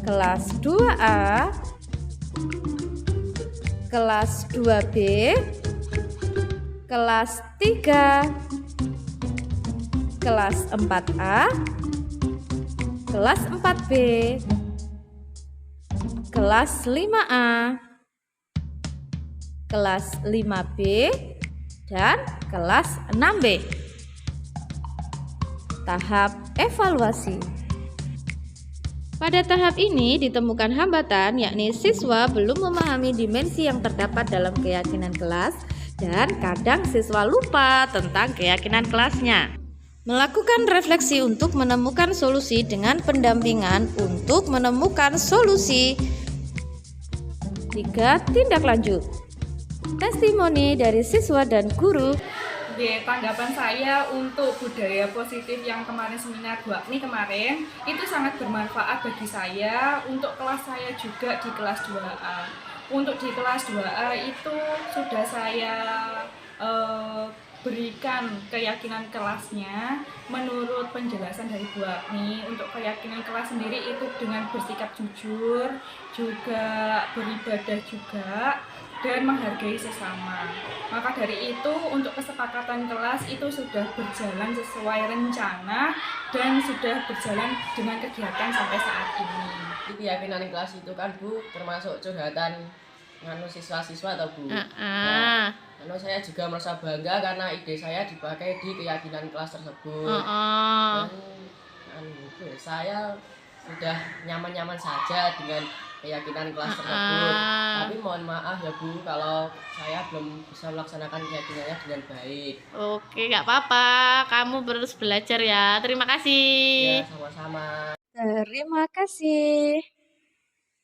S1: kelas 2A, kelas 2B, kelas 3, kelas 4A, kelas 4B, kelas 5A, kelas 5B, dan kelas 6B. Tahap evaluasi. Pada tahap ini ditemukan hambatan, yakni siswa belum memahami dimensi yang terdapat dalam keyakinan kelas dan kadang siswa lupa tentang keyakinan kelasnya. Melakukan refleksi untuk menemukan solusi dengan pendampingan untuk menemukan solusi. 3. Tindak lanjut. Testimoni dari siswa dan guru.
S7: Tanggapan saya untuk budaya positif yang kemarin seminar Bu Akmi kemarin itu sangat bermanfaat bagi saya untuk kelas saya juga di kelas 2A. Untuk di kelas 2A itu sudah saya berikan keyakinan kelasnya menurut penjelasan dari Bu Agni. Untuk keyakinan kelas sendiri itu dengan bersikap jujur, juga beribadah juga, dan menghargai sesama. Maka dari itu untuk kesepakatan kelas itu sudah berjalan sesuai rencana dan sudah berjalan dengan kegiatan sampai saat ini.
S8: Keyakinan kelas itu kan Bu termasuk curhatan siswa-siswa atau Bu. Nah, saya juga merasa bangga karena ide saya dipakai di keyakinan kelas tersebut. Dan saya sudah nyaman-nyaman saja dengan keyakinan kelas tersebut. Tapi mohon maaf ya Bu kalau saya belum bisa melaksanakan keyakinannya dengan baik.
S2: Oke, nggak apa-apa. Kamu terus belajar ya. Terima kasih.
S8: Ya, sama-sama.
S1: Terima kasih.